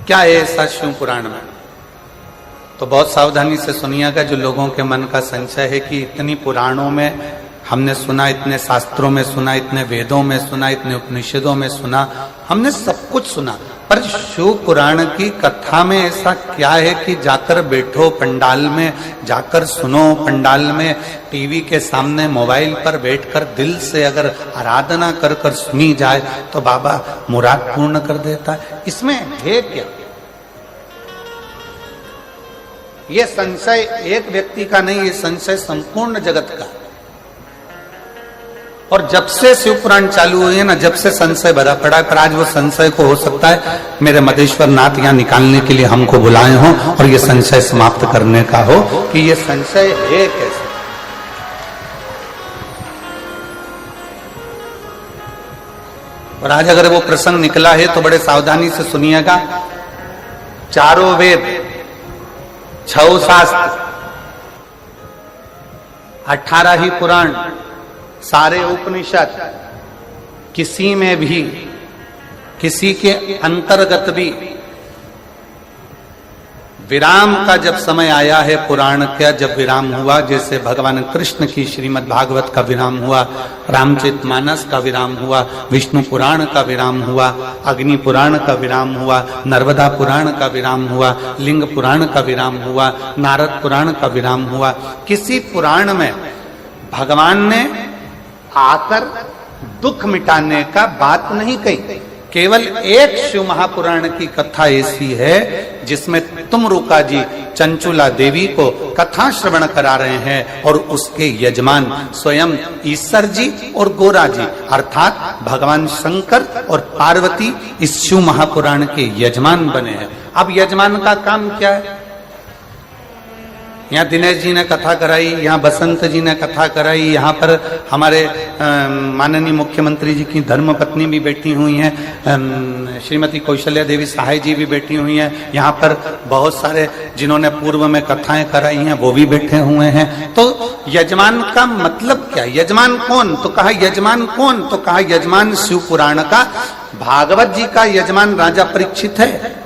क्या है ऐसा शिव पुराण में? तो बहुत सावधानी से सुनिएगा। जो लोगों के मन का संशय है कि इतनी पुराणों में हमने सुना, इतने शास्त्रों में सुना, इतने वेदों में सुना, इतने उपनिषदों में सुना, हमने सब कुछ सुना, पर शिव पुराण की कथा में ऐसा क्या है कि जाकर बैठो पंडाल में, जाकर सुनो पंडाल में, टीवी के सामने मोबाइल पर बैठकर दिल से अगर आराधना कर कर सुनी जाए तो बाबा मुराद पूर्ण कर देता है? इसमें है क्या? ये संशय एक व्यक्ति का नहीं, ये संशय संपूर्ण जगत का। और जब से शिव पुराण चालू हुई है ना, जब से संशय भरा पड़ा है, पर आज वो संशय को हो सकता है मेरे मदेश्वर नाथ यहाँ निकालने के लिए हमको बुलाए हों और ये संशय समाप्त करने का हो कि ये संशय है कैसे। और आज अगर वो प्रसंग निकला है तो बड़े सावधानी से सुनिएगा। चारों वेद, 6 शास्त्र, 18 ही पुराण, सारे उपनिषद, किसी में भी, किसी के अंतर्गत भी विराम का जब समय आया है, पुराण का जब विराम हुआ, जैसे भगवान कृष्ण की श्रीमद् भागवत का विराम हुआ, रामचरितमानस का विराम हुआ, विष्णु पुराण का विराम हुआ, अग्नि पुराण का विराम हुआ, नर्मदा पुराण का विराम हुआ, लिंग पुराण का विराम हुआ, नारद पुराण का विराम हुआ, किसी पुराण में भगवान ने आकर दुख मिटाने का बात नहीं कही। केवल एक शिव महापुराण की कथा ऐसी है जिसमें तुमरुका जी चंचुला देवी को कथा श्रवण करा रहे हैं और उसके यजमान स्वयं ईश्वर जी और गोरा जी अर्थात भगवान शंकर और पार्वती इस शिव महापुराण के यजमान बने हैं। अब यजमान का काम क्या है? यहाँ दिनेश जी ने कथा कराई, यहाँ बसंत जी ने कथा कराई, यहाँ पर हमारे माननीय मुख्यमंत्री जी की धर्मपत्नी भी बैठी हुई हैं, श्रीमती कौशल्या देवी सहाय जी भी बैठी हुई हैं, यहाँ पर बहुत सारे जिन्होंने पूर्व में कथाएं कराई हैं वो भी बैठे हुए हैं। तो यजमान का मतलब क्या? यजमान कौन? तो कहा यजमान कौन? तो कहा यजमान शिव पुराण का, भागवत जी का यजमान राजा परीक्षित है,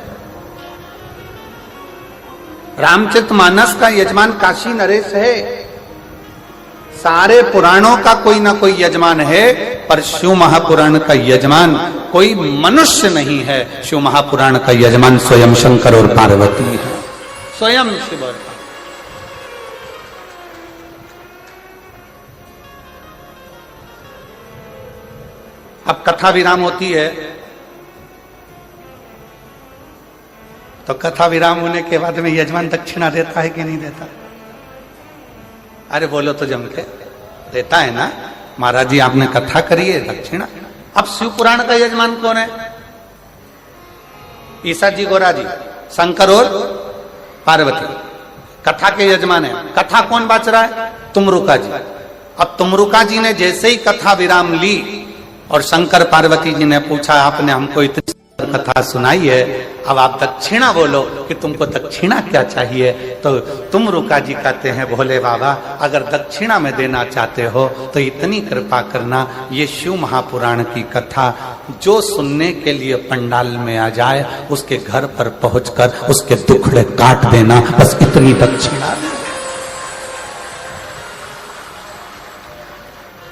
रामचरितमानस का यजमान काशी नरेश है, सारे पुराणों का कोई ना कोई यजमान है, पर शिव महापुराण का यजमान कोई मनुष्य नहीं है। शिव महापुराण का यजमान स्वयं शंकर और पार्वती है, स्वयं शिव। अब कथा विराम होती है तो कथा विराम होने के बाद में यजमान दक्षिणा देता है कि नहीं देता? अरे बोलो तो जम के देता है ना। महाराज जी आपने कथा करी है, दक्षिणा। अब शिव पुराण का यजमान कौन है? ईश्वर जी, गोरा जी, शंकर और पार्वती कथा के यजमान है। कथा कौन बाच रहा है? तुमरुका जी। अब तुमरुका जी ने जैसे ही कथा विराम ली और शंकर पार्वती जी ने पूछा आपने हमको इतनी कथा सुनाई है, अब आप दक्षिणा बोलो कि तुमको दक्षिणा क्या चाहिए? तो तुमरुका जी कहते हैं भोले बाबा अगर दक्षिणा में देना चाहते हो तो इतनी कृपा करना, ये शिव महापुराण की कथा जो सुनने के लिए पंडाल में आ जाए उसके घर पर पहुंचकर उसके दुखड़े काट देना, बस इतनी दक्षिणा।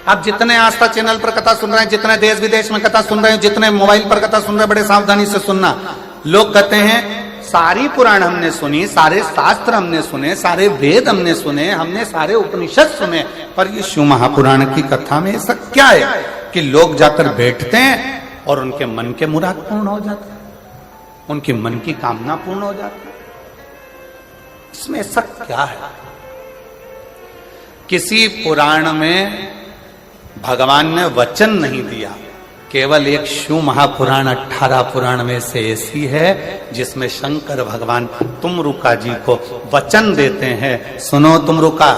आप जितने आस्था चैनल पर कथा सुन रहे हैं, जितने देश विदेश में कथा सुन रहे हैं, जितने मोबाइल पर कथा सुन रहे हैं, बड़े सावधानी से सुनना। लोग कहते हैं सारी पुराण हमने सुनी, सारे शास्त्र हमने सुने, सारे वेद हमने सुने, हमने सारे उपनिषद सुने, पर ये शिव महापुराण की कथा में ऐसा क्या है कि लोग जाकर बैठते हैं और उनके मन के मुराद पूर्ण हो जाते हैं, उनकी मन की कामना पूर्ण हो जाती है? इसमें ऐसा क्या है? किसी पुराण में भगवान ने वचन नहीं दिया, केवल एक शिव महापुराण 18 पुराण में से ऐसी है जिसमें शंकर भगवान तुमरुका जी को वचन देते हैं, सुनो तुमरुका,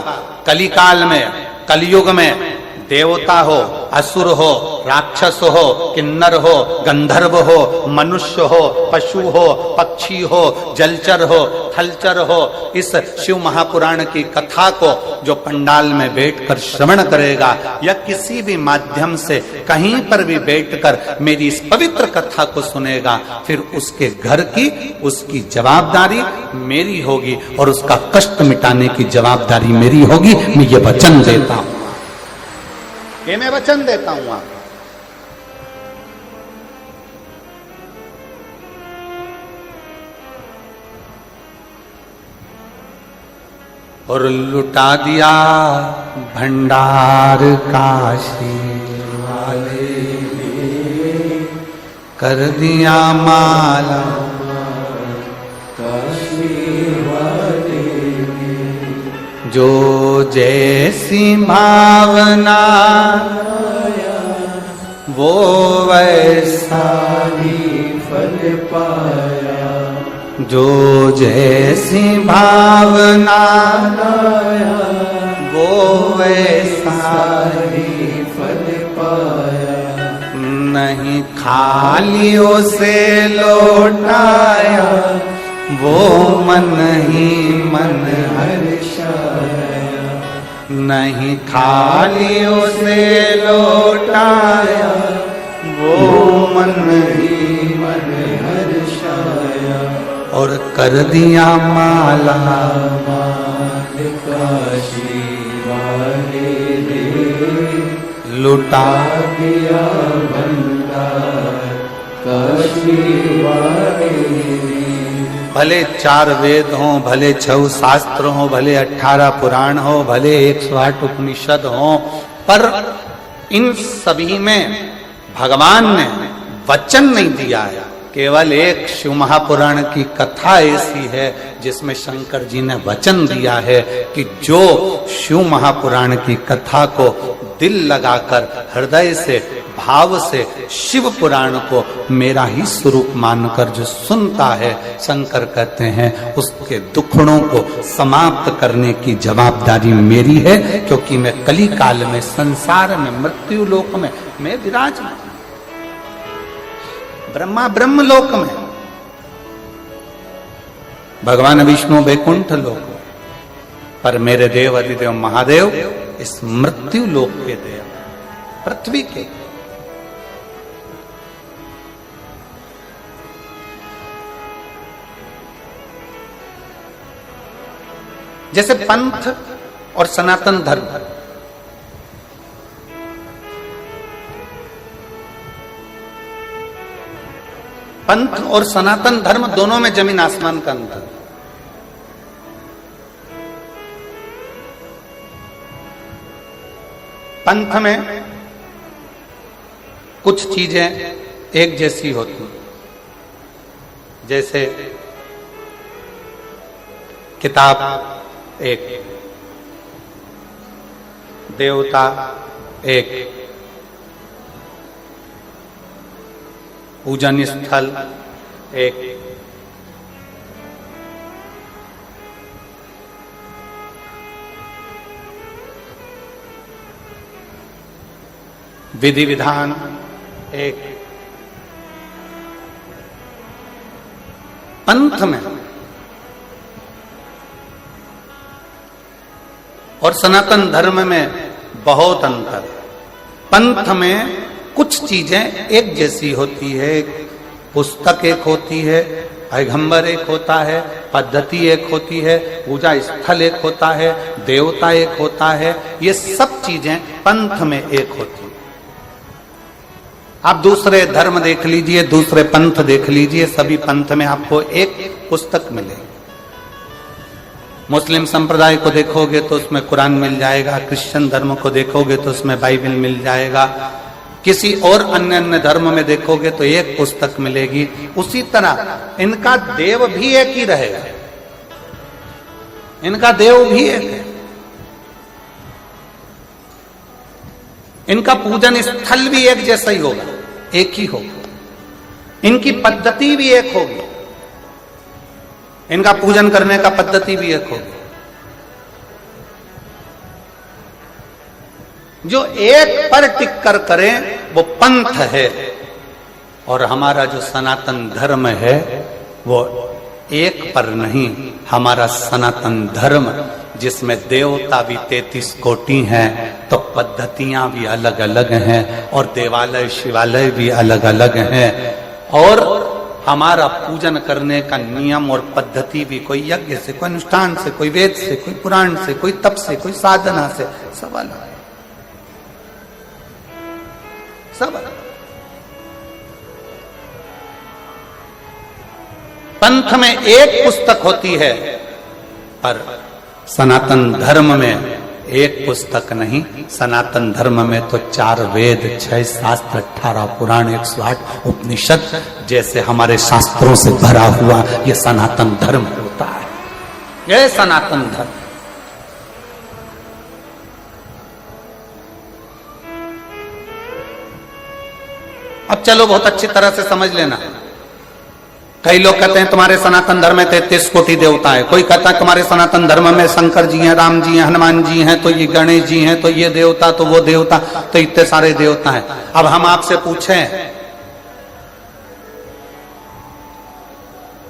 कलिकाल में, कलयुग में देवता हो, असुर हो राक्षस हो, किन्नर हो, गंधर्व हो, मनुष्य हो, पशु हो, पक्षी हो, जलचर हो, थलचर हो, इस शिव महापुराण की कथा को जो पंडाल में बैठकर श्रवण करेगा या किसी भी माध्यम से कहीं पर भी बैठकर मेरी इस पवित्र कथा को सुनेगा, फिर उसके घर की उसकी जवाबदारी मेरी होगी और उसका कष्ट मिटाने की जवाबदारी मेरी होगी। मैं ये वचन देता हूं, ये मैं वचन देता हूं आपको। और लुटा दिया भंडार काशी वाले, कर दिया माला काशी वाले, जो जैसी भावना वो वैसा ही फल पाया, जो जैसी भावना वो वैसा ही फल पाया, नहीं खालियों से लौटाया, वो मन ही मन हर्षाया, नहीं खालियों से लौटाया, वो मन ही मन हर्षाया, और कर दिया माला माल काशी वाले ने, लुटा दिया भंडार काशी वाले ने। भले 4 वेद हों, भले 6 शास्त्र हों, भले 18 पुराण हो, भले 108 उपनिषद हों, पर इन सभी में भगवान ने वचन नहीं दिया है। केवल एक शिव महापुराण की कथा ऐसी है जिसमें शंकर जी ने वचन दिया है कि जो शिव महापुराण की कथा को दिल लगाकर हृदय से भाव से शिव पुराण को मेरा ही स्वरूप मानकर जो सुनता है, शंकर कहते हैं उसके दुखड़ों को समाप्त करने की जवाबदारी मेरी है, क्योंकि मैं कली काल में संसार में मृत्यु लोक में मैं विराजमान, ब्रह्मा ब्रह्म लोक में, भगवान विष्णु वैकुंठ लोक में, पर मेरे देव अधिदेव महादेव इस मृत्यु लोक के देव, पृथ्वी के। जैसे पंथ और सनातन धर्म, पंथ और सनातन धर्म दोनों में जमीन आसमान का अंतर। पंथ में कुछ चीजें एक जैसी होती, जैसे किताब एक, देवता एक, पूजन स्थल एक, विधि विधान एक। पंथ में और सनातन धर्म में बहुत अंतर। पंथ में कुछ चीजें एक जैसी होती है, पुस्तक एक होती है, पैगंबर एक होता है, पद्धति एक होती है, पूजा स्थल एक होता है, देवता एक होता है, ये सब चीजें पंथ में एक होती है। आप दूसरे धर्म देख लीजिए, दूसरे पंथ देख लीजिए, सभी पंथ में आपको एक पुस्तक मिलेगी। मुस्लिम संप्रदाय को देखोगे तो उसमें कुरान मिल जाएगा, क्रिश्चियन धर्म को देखोगे तो उसमें बाइबल मिल जाएगा, किसी और अन्य धर्म में देखोगे तो एक पुस्तक मिलेगी। उसी तरह इनका देव भी एक ही रहेगा, इनका देव भी एक है, इनका पूजन स्थल भी एक जैसा ही होगा, एक ही होगा, इनकी पद्धति भी एक होगी, इनका पूजन करने का पद्धति भी एक होगी। जो एक पर टिक कर करें वो पंथ है, और हमारा जो सनातन धर्म है वो एक पर नहीं, हमारा सनातन धर्म जिसमें देवता भी 33 कोटि हैं, तो पद्धतियां भी अलग अलग हैं, और देवालय शिवालय भी अलग अलग हैं, और हमारा पूजन करने का नियम और पद्धति भी कोई यज्ञ से, कोई अनुष्ठान से, कोई वेद से, कोई पुराण से, कोई तप से, कोई साधना से, सब अलग है, सब अलग। पंथ में एक पुस्तक होती है, पर सनातन धर्म में एक पुस्तक नहीं। सनातन धर्म में तो 4 वेद, 6 शास्त्र, 18 पुराण, 108 उपनिषद जैसे हमारे शास्त्रों से भरा हुआ ये सनातन धर्म होता है, ये सनातन धर्म। अब चलो बहुत अच्छी तरह से समझ लेना। कई लोग कहते हैं तुम्हारे सनातन धर्म में 33 कोटि देवता है, कोई कहता है तुम्हारे सनातन धर्म में शंकर जी हैं, राम जी हैं, हनुमान जी हैं, तो ये गणेश जी हैं, तो ये देवता, तो वो देवता, तो इतने सारे देवता हैं। अब हम आपसे पूछें,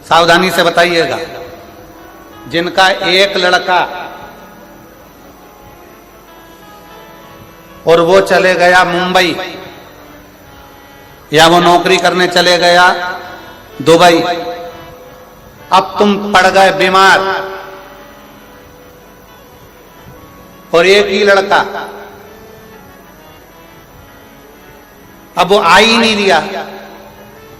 सावधानी से बताइएगा, जिनका एक लड़का और वो चले गया मुंबई, या वो नौकरी करने चले गया दुबई, अब तुम पड़ गए बीमार, और एक ही लड़का, अब वो आ ही नहीं दिया,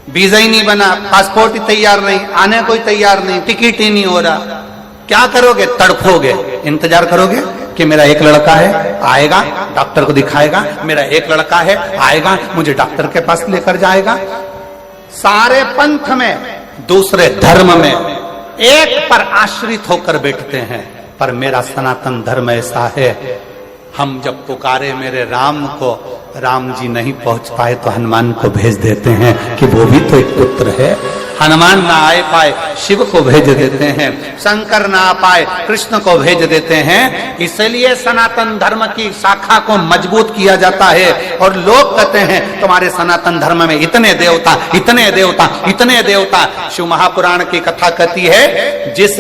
वीजा ही नहीं बना, पासपोर्ट ही तैयार नहीं, आने कोई तैयार नहीं, टिकट ही नहीं हो रहा, क्या करोगे? तड़फोगे, इंतजार करोगे कि मेरा एक लड़का है, आएगा, डॉक्टर को दिखाएगा, मेरा एक लड़का है, आएगा, मुझे डॉक्टर के पास लेकर जाएगा। सारे पंथ में, दूसरे धर्म में एक पर आश्रित होकर बैठते हैं, पर मेरा सनातन धर्म ऐसा है, हम जब पुकारे मेरे राम को, राम जी नहीं पहुंच पाए तो हनुमान को भेज देते हैं कि वो भी तो एक पुत्र है। हनुमान ना आए पाए, शिव को भेज देते हैं, शंकर ना आ पाए, कृष्ण को भेज देते हैं। इसलिए सनातन धर्म की शाखा को मजबूत किया जाता है। और लोग कहते हैं तुम्हारे सनातन धर्म में इतने देवता, इतने देवता, इतने देवता। शिव महापुराण की कथा कहती है, जिस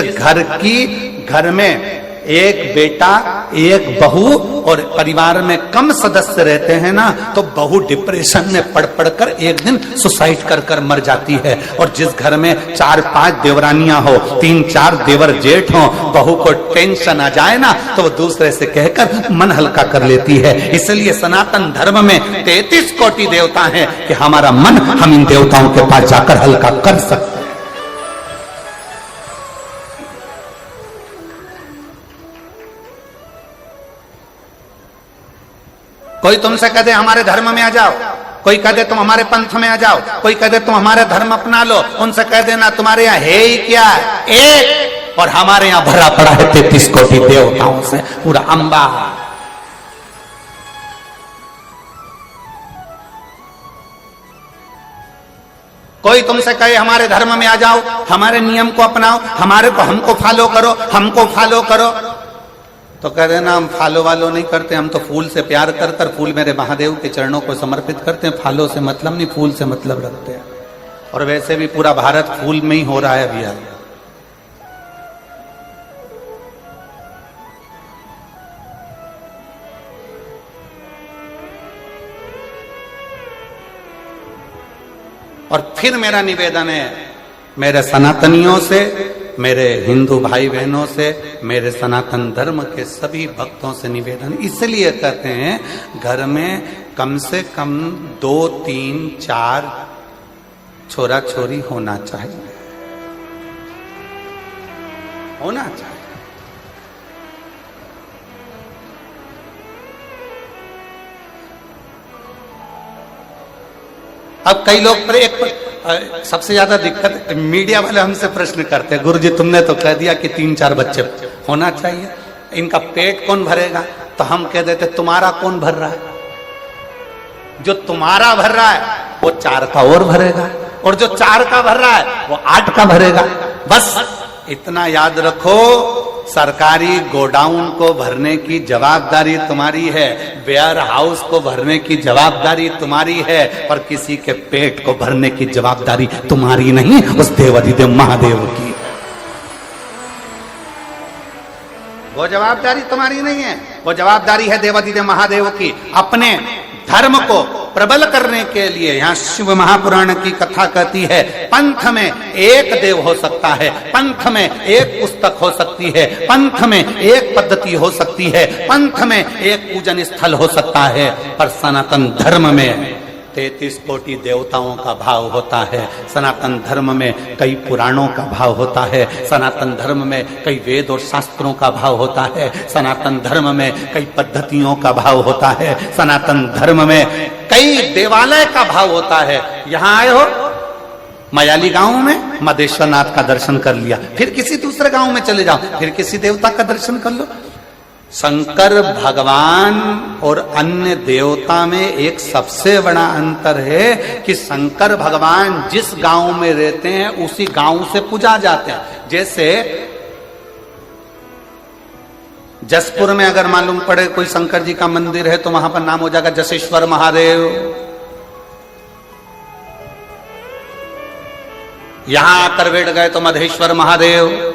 घर में एक बेटा, एक बहू और परिवार में कम सदस्य रहते हैं ना, तो बहू डिप्रेशन में पड़ पड़कर एक दिन सुसाइड कर कर मर जाती है। और जिस घर में 4-5 देवरानियां हो, 3-4 देवर जेठ हो, बहू को टेंशन आ जाए ना, तो वो दूसरे से कहकर मन हल्का कर लेती है। इसलिए सनातन धर्म में 33 कोटि देवता हैं कि हमारा मन हम इन देवताओं के पास जाकर हल्का कर सकते हैं। कोई तुमसे कह दे हमारे धर्म में आ जाओ, कोई कह दे तुम हमारे पंथ में आ जाओ, कोई कह दे तुम हमारे धर्म अपना लो, उनसे कह देना तुम्हारे यहाँ है ही क्या, एक, और हमारे यहाँ भरा पड़ा है 33 कोटि देवताओं से पूरा अंबा। कोई तुमसे कहे हमारे धर्म में आ जाओ, हमारे नियम को अपनाओ, हमारे को हमको फॉलो करो, हमको फॉलो करो, तो कह देना हम फॉलो वालो नहीं करते, हम तो फूल से प्यार कर कर फूल मेरे महादेव के चरणों को समर्पित करते हैं, फॉलो से मतलब नहीं, फूल से मतलब रखते हैं। और वैसे भी पूरा भारत फूल में ही हो रहा है भैया। और फिर मेरा निवेदन है मेरे सनातनियों से, मेरे हिंदू भाई बहनों से, मेरे सनातन धर्म के सभी भक्तों से निवेदन, इसलिए कहते हैं घर में कम से कम 2, 3, 4 छोरा छोरी होना चाहिए, होना चाहिए। अब कई लोग पर एक सबसे ज्यादा दिक्कत मीडिया वाले हमसे प्रश्न करते हैं, गुरुजी तुमने तो कह दिया कि 3-4 बच्चे होना चाहिए, इनका पेट कौन भरेगा? तो हम कह देते तुम्हारा कौन भर रहा है? जो तुम्हारा भर रहा है वो 4 का और भरेगा, और जो 4 का भर रहा है वो 8 का भरेगा। बस इतना याद रखो, सरकारी गोडाउन को भरने की जवाबदारी तुम्हारी है, वेयर हाउस को भरने की जवाबदारी तुम्हारी है, पर किसी के पेट को भरने की जवाबदारी तुम्हारी नहीं, उस देवाधिदेव महादेव की है। वो जवाबदारी तुम्हारी नहीं है, वो जवाबदारी है देवाधिदेव महादेव की। अपने धर्म को प्रबल करने के लिए यहां शिव महापुराण की कथा कहती है, पंथ में एक देव हो सकता है, पंथ में एक पुस्तक हो सकती है, पंथ में एक पद्धति हो सकती है, पंथ में एक पूजन स्थल हो सकता है, पर सनातन धर्म में 33 कोटि देवताओं का भाव होता है। सनातन धर्म में कई पुराणों का भाव होता है, सनातन धर्म में कई वेद और शास्त्रों का भाव होता है, सनातन धर्म में कई पद्धतियों का भाव होता है, सनातन धर्म में कई देवालय का भाव होता है। यहां आए हो मयाली गांव में मदेश्वर नाथ का दर्शन कर लिया, फिर किसी दूसरे गांव में चले जाओ, फिर किसी देवता का दर्शन कर लो। शंकर भगवान और अन्य देवता में एक सबसे बड़ा अंतर है कि शंकर भगवान जिस गांव में रहते हैं उसी गांव से पूजा जाते हैं। जैसे जसपुर में अगर मालूम पड़े कोई शंकर जी का मंदिर है तो वहां पर नाम हो जाएगा जसेश्वर महादेव। यहां आकर बैठ गए तो मधेश्वर महादेव।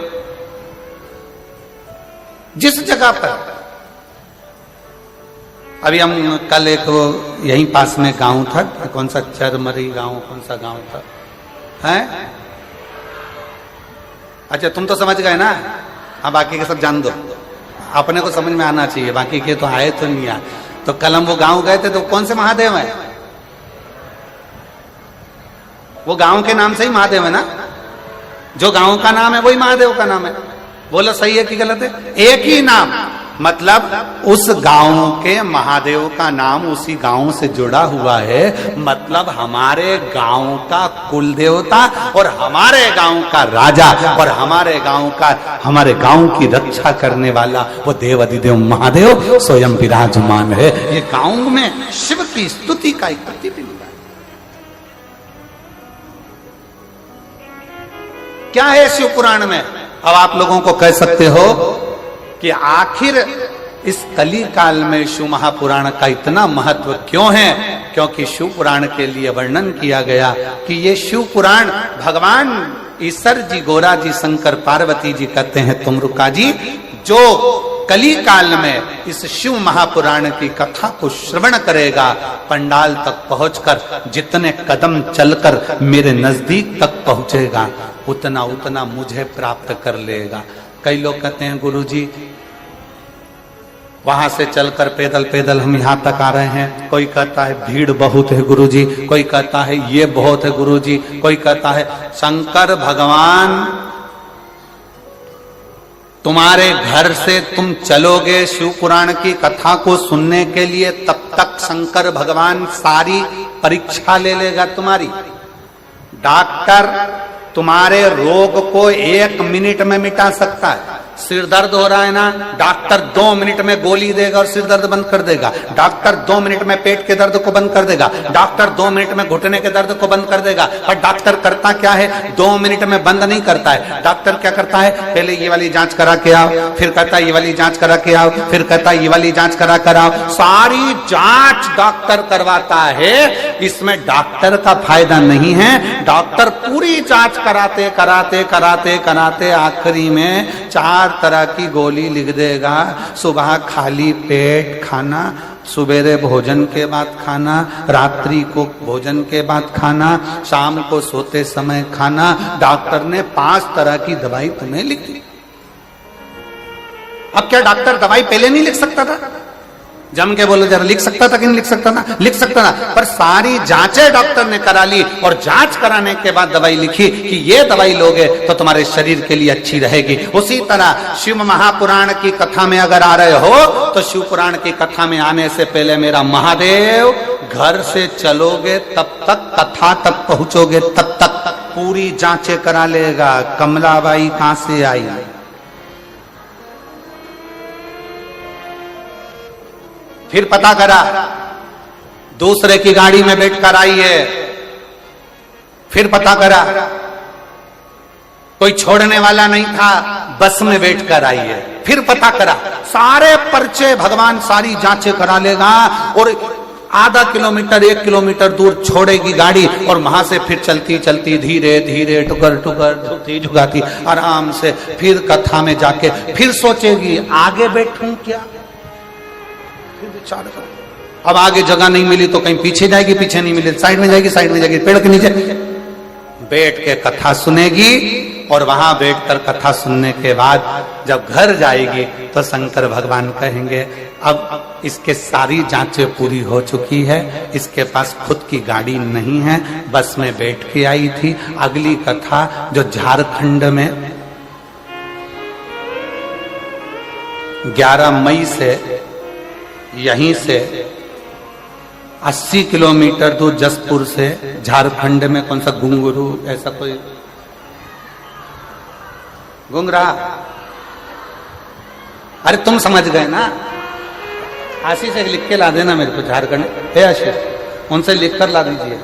जिस जगह पर अभी हम कल एक वो यहीं पास में गांव था, कौन सा चरमरी गांव, कौन सा गांव था हैं? अच्छा तुम तो समझ गए ना, अब बाकी के सब जान दो, अपने को समझ में आना चाहिए, बाकी के तो आए तो नहीं आए। तो कल हम वो गांव गए थे तो कौन से महादेव है? वो गांव के नाम से ही महादेव है ना, जो गांव का नाम है वही महादेव का नाम है। बोलो सही है कि गलत है? एक ही नाम, मतलब उस गांव के महादेव का नाम उसी गांव से जुड़ा हुआ है। मतलब हमारे गांव का कुल देवता और हमारे गांव का राजा और हमारे गांव की रक्षा करने वाला वो देवाधिदेव महादेव स्वयं विराजमान है। ये गांव में शिव की स्तुति का एक प्रतिबिंब है। क्या है शिव पुराण में? अब आप लोगों को कह सकते हो कि आखिर इस कली काल में शिव महापुराण का इतना महत्व क्यों है? क्योंकि शिव पुराण के लिए वर्णन किया गया कि ये शिव पुराण भगवान ईश्वर जी, गोरा जी, शंकर पार्वती जी कहते हैं तुमरुका जी, जो कली काल में इस शिव महापुराण की कथा को श्रवण करेगा, पंडाल तक पहुंचकर जितने कदम चलकर मेरे नजदीक तक पहुंचेगा उतना उतना मुझे प्राप्त कर लेगा। कई लोग कहते हैं गुरुजी वहां से चलकर पैदल पैदल हम यहां तक आ रहे हैं, कोई कहता है भीड़ बहुत है गुरुजी, कोई कहता है ये बहुत है गुरुजी, कोई कहता है शंकर भगवान तुम्हारे घर से तुम चलोगे शिव पुराण की कथा को सुनने के लिए, तब तक शंकर भगवान सारी परीक्षा ले लेगा तुम्हारी। डॉक्टर तुम्हारे रोग को 1 मिनट में मिटा सकता है। सिर दर्द हो रहा है ना, डॉक्टर 2 मिनट में गोली देगा और सिर दर्द बंद कर देगा। डॉक्टर 2 मिनट में पेट के दर्द को बंद कर देगा। डॉक्टर 2 मिनट में घुटने के दर्द को बंद कर देगा। पर डॉक्टर करता क्या है? 2 मिनट में बंद नहीं करता है। डॉक्टर क्या करता है? पहले ये वाली जांच करा के आओ, फिर कहता है ये वाली जांच करा के आओ, फिर कहता है ये वाली जांच करा कर आओ। सारी जांच डॉक्टर करवाता है। इसमें डॉक्टर का फायदा नहीं है। डॉक्टर पूरी जांच कराते कराते कराते कराते आखिरी में 4 तरह की गोली लिख देगा। सुबह खाली पेट खाना, सुबेरे भोजन के बाद खाना, रात्रि को भोजन के बाद खाना, शाम को सोते समय खाना। डॉक्टर ने 5 तरह की दवाई तुम्हें लिख दी। अब क्या डॉक्टर दवाई पहले नहीं लिख सकता था? जम के बोलो जरा, लिख सकता था कि नहीं लिख सकता था? लिख सकता था, पर सारी जांचें डॉक्टर ने करा ली और जांच कराने के बाद दवाई लिखी कि ये दवाई लोगे तो तुम्हारे शरीर के लिए अच्छी रहेगी। उसी तरह शिव महापुराण की कथा में अगर आ रहे हो तो शिव पुराण की कथा में आने से पहले मेरा महादेव घर से चलोगे तब तक, कथा तक पहुंचोगे तब तक पूरी जांचें करा लेगा। कमलाबाई कहां से आई? फिर पता करा दूसरे की गाड़ी में बैठकर आई है। फिर पता करा कोई छोड़ने वाला नहीं था, बस में बैठकर आई है। फिर पता करा, सारे पर्चे भगवान सारी जांचें करा लेगा और आधा किलोमीटर 1 किलोमीटर दूर छोड़ेगी गाड़ी और वहां से फिर चलती चलती धीरे धीरे टुकर टुकर झुकती झुकाती आराम से फिर कथा में जाके फिर सोचेगी आगे बैठूं क्या, फिर विचार करो। अब आगे जगह नहीं मिली तो कहीं पीछे जाएगी, पीछे नहीं मिली साइड में जाएगी, साइड में जाएगी, पेड़ के नीचे बैठ के कथा सुनेगी। और वहां बैठकर कथा सुनने के बाद जब घर जाएगी तो शंकर भगवान कहेंगे अब इसके सारी जांचें पूरी हो चुकी है, इसके पास खुद की गाड़ी नहीं है, बस में बैठ के आई थी। अगली कथा जो झारखंड में 11 मई से यहीं से 80 किलोमीटर दूर जसपुर से झारखंड में कौन सा गुंगरू ऐसा कोई गुंगरा, अरे तुम समझ गए ना। आशीष से लिख के ला देना मेरे को, झारखंड है आशीष, उनसे लिख कर ला दीजिए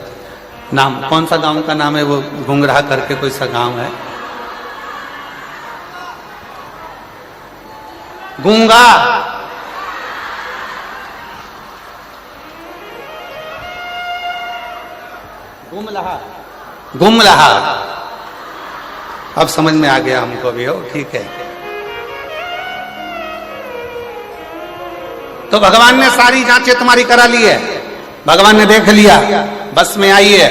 नाम, कौन सा गांव का नाम है वो, गुंगरा करके कोई सा गांव है, गूंगा, गुमलहा, गुमलहा। अब समझ में आ गया हमको भी, हो ठीक है। तो भगवान ने सारी जांचें तुम्हारी करा ली है, भगवान ने देख लिया, बस में आई है,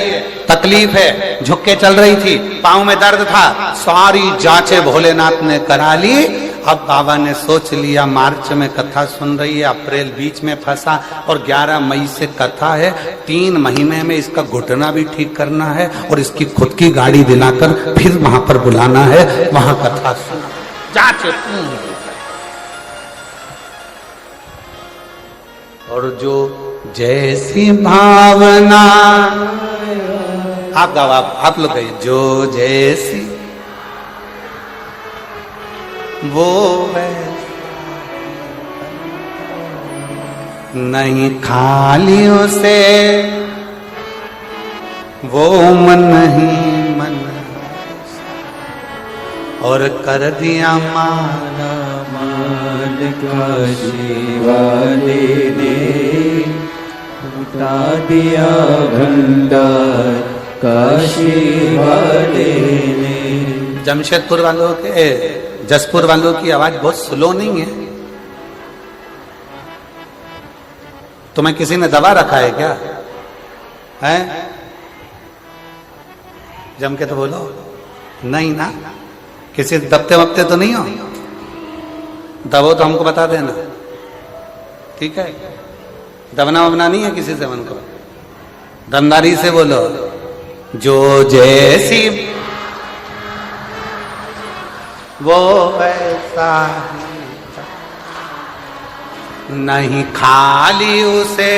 तकलीफ है, झुक के चल रही थी, पांव में दर्द था, सारी जांचें भोलेनाथ ने करा ली। अब बाबा ने सोच लिया मार्च में कथा सुन रही है, अप्रैल बीच में फंसा और 11 मई से कथा है, 3 महीने में इसका घुटना भी ठीक करना है और इसकी खुद की गाड़ी दिलाकर फिर वहां पर बुलाना है, वहां कथा सुना जांचें। और जो जैसी भावना, आप गाओ, आप लोग गए, जो जैसी वो नहीं खाली उसे वो मन ही मन और कर दिया माला मान काशी वाले ने उठा दिया भंडार काशी वाले ने। जमशेदपुर वालों के, जसपुर वालों की आवाज बहुत स्लो नहीं है? तुम्हें किसी ने दबा रखा है क्या? है जम के तो बोलो, नहीं ना, किसी दबते वबते तो नहीं हो? दबो तो हमको बता देना, ठीक है? दबना वबना नहीं है किसी से, मन को दमदारी से बोलो, जो जैसी वो वैसा नहीं खाली उसे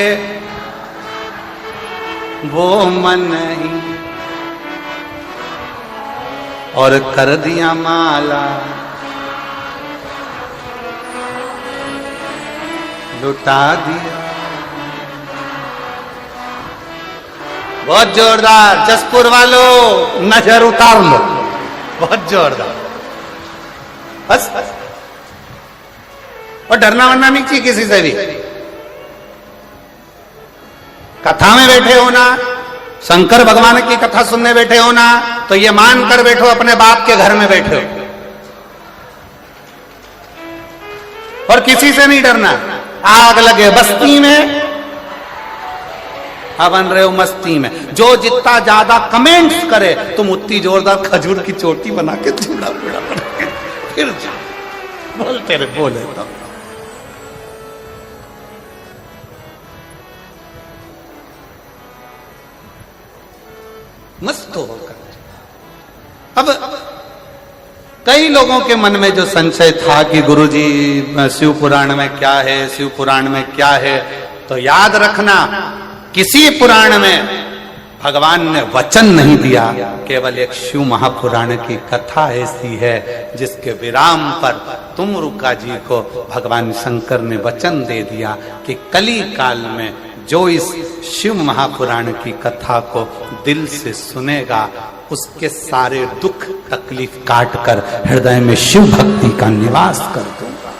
वो मन ही और कर दिया माला लुटा दिया। बहुत जोरदार, जसपुर वालों नजर उतार लो, बहुत जोरदार, बस। और डरना वरना नहीं चाहिए किसी से भी। कथा में बैठे हो ना, शंकर भगवान की कथा सुनने बैठे हो ना, तो ये मान कर बैठो अपने बाप के घर में बैठे हो और किसी से नहीं डरना। आग लगे बस्ती में, हाँ बन रहे हो मस्ती में, जो जितना ज्यादा कमेंट्स करे तुम उतनी जोरदार खजूर की चोटी बना के चूड़ा पूड़ा बना के फिर बोलते रहे, बोले तो मस्त होकर। अब कई लोगों के मन में जो संशय था कि गुरुजी शिव पुराण में क्या है, शिव पुराण में क्या है, तो याद रखना किसी पुराण में भगवान ने वचन नहीं दिया, केवल एक शिव महापुराण की कथा ऐसी है जिसके विराम पर तुमरुका जी को भगवान शंकर ने वचन दे दिया कि कली काल में जो इस शिव महापुराण की कथा को दिल से सुनेगा उसके सारे दुख तकलीफ काट कर हृदय में शिव भक्ति का निवास कर दूंगा।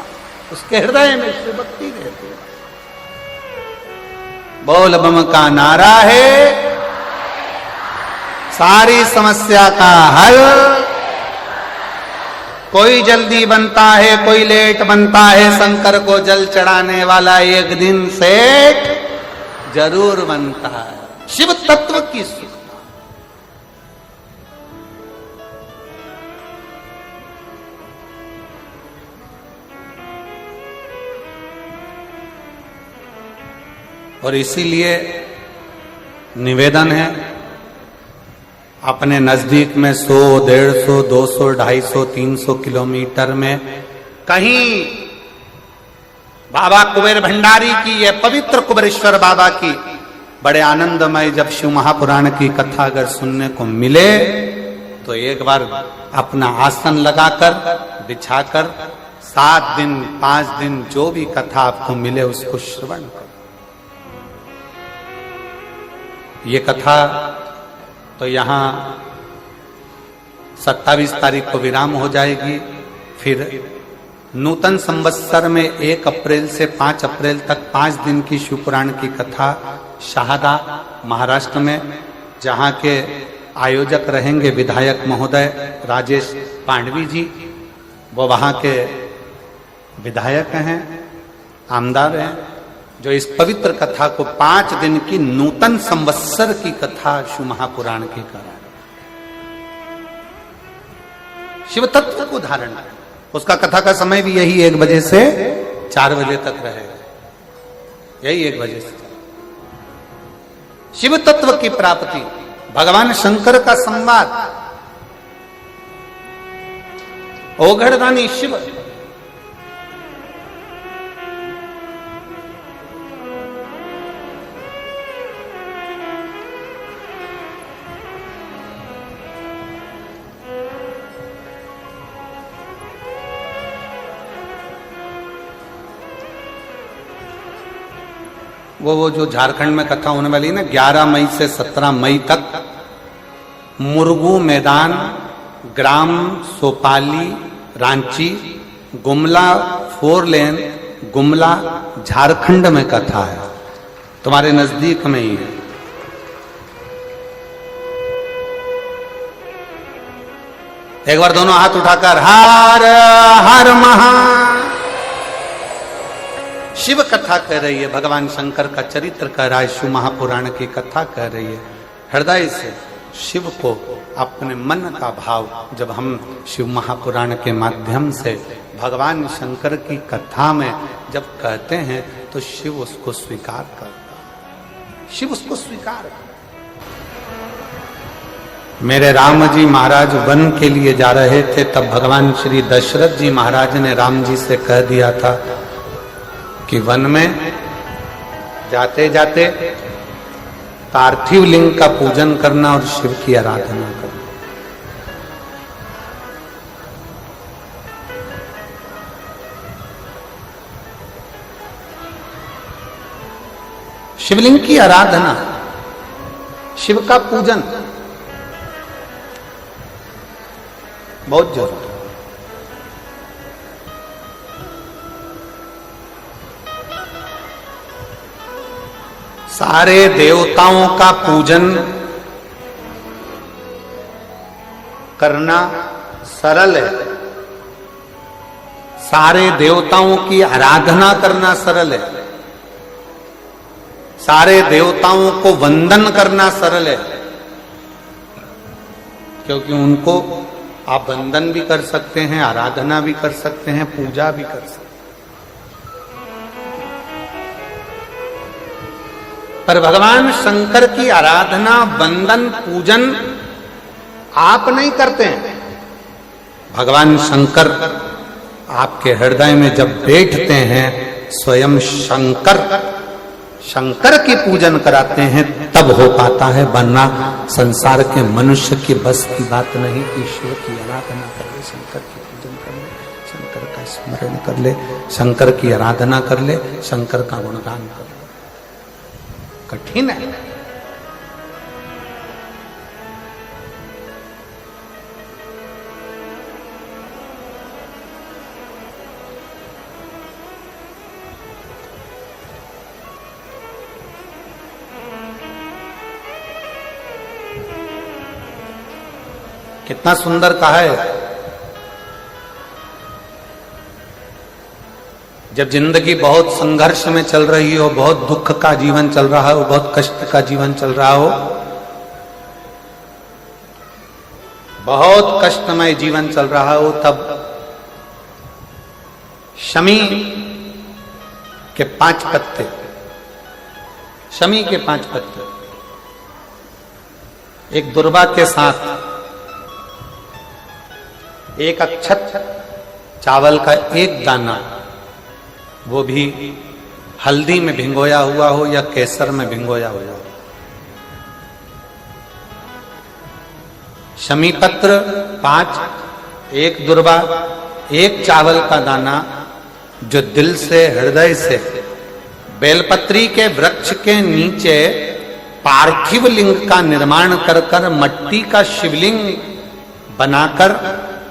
उसके हृदय में शिव भक्ति रहती है। बोल बम का नारा है, सारी समस्या का हल। कोई जल्दी बनता है, कोई लेट बनता है, शंकर को जल चढ़ाने वाला एक दिन सेठ जरूर बनता है। शिव तत्व की सुख। और इसीलिए निवेदन है, अपने नजदीक में 100, 150, 200, 250, 300 किलोमीटर में कहीं बाबा कुबेर भंडारी की, ये पवित्र कुबेरेश्वर बाबा की बड़े आनंदमय जब शिव महापुराण की कथा अगर सुनने को मिले तो एक बार अपना आसन लगाकर बिछाकर 7 दिन 5 दिन जो भी कथा आपको मिले उसको श्रवण करो। ये कथा तो यहां 27 तारीख को विराम हो जाएगी। फिर नूतन संवत्सर में 1 अप्रैल से 5 अप्रैल तक 5 दिन की शिव पुराण की कथा शहादा महाराष्ट्र में, जहां के आयोजक रहेंगे विधायक महोदय राजेश पांडवी जी, वो वहां के विधायक हैं, आमदार हैं, जो इस पवित्र कथा को 5 दिन की नूतन संवत्सर की कथा शिव महापुराण की करा शिव तत्व को धारण कर। उसका कथा का समय भी यही 1 बजे से 4 बजे तक रहेगा, यही 1 बजे से। शिव तत्व की प्राप्ति, भगवान शंकर का संवाद, ओघड़दानी शिव, वो जो झारखंड में कथा होने वाली है ना, 11 मई से 17 मई तक, मुरगू मैदान, ग्राम सोपाली, रांची, गुमला 4 लेन, गुमला, झारखंड में कथा है, तुम्हारे नजदीक में ही है। एक बार दोनों हाथ उठाकर हर हर महा। शिव कथा कह रही है, भगवान शंकर का चरित्र कह रहा है, शिव महापुराण की कथा कह रही है। हृदय से शिव को अपने मन का भाव जब हम शिव महापुराण के माध्यम से भगवान शंकर की कथा में जब कहते हैं तो शिव उसको स्वीकार करता है, शिव उसको स्वीकार करता। मेरे राम जी महाराज वन के लिए जा रहे थे, तब भगवान श्री दशरथ जी महाराज ने राम जी से कह दिया था कि वन में जाते जाते पार्थिव लिंग का पूजन करना और शिव की आराधना करना। शिवलिंग की आराधना, शिव का पूजन बहुत जरूरी। सारे देवताओं का पूजन करना सरल है, सारे देवताओं की आराधना करना सरल है, सारे देवताओं को वंदन करना सरल है, क्योंकि उनको आप वंदन भी कर सकते हैं, आराधना भी कर सकते हैं, पूजा भी कर सकते हैं। पर भगवान शंकर की आराधना, वंदन, पूजन आप नहीं करते हैं। भगवान शंकर आपके हृदय में जब बैठते हैं, स्वयं शंकर शंकर की पूजन कराते हैं, तब हो पाता है, वरना संसार के मनुष्य की बस की बात नहीं कि ईश्वर की आराधना कर ले, शंकर की पूजन कर ले, शंकर का स्मरण कर ले, शंकर की आराधना कर ले, शंकर का गुणगान कर ले। कठिन है। कितना सुंदर कहा है। जब जिंदगी बहुत संघर्ष में चल रही हो, बहुत दुख का जीवन चल रहा हो, बहुत कष्ट का जीवन चल रहा हो, बहुत कष्टमय जीवन चल रहा हो, तब शमी के 5 पत्ते, शमी के 5 पत्ते, एक दुर्वा के साथ एक अक्षत चावल का एक दाना, वो भी हल्दी में भिंगोया हुआ हो या केसर में भिंगोया हुआ हो, शमी पत्र 5, एक दुर्वा, एक चावल का दाना, जो दिल से हृदय से बेलपत्री के वृक्ष के नीचे पार्थिव लिंग का निर्माण कर कर मट्टी का शिवलिंग बनाकर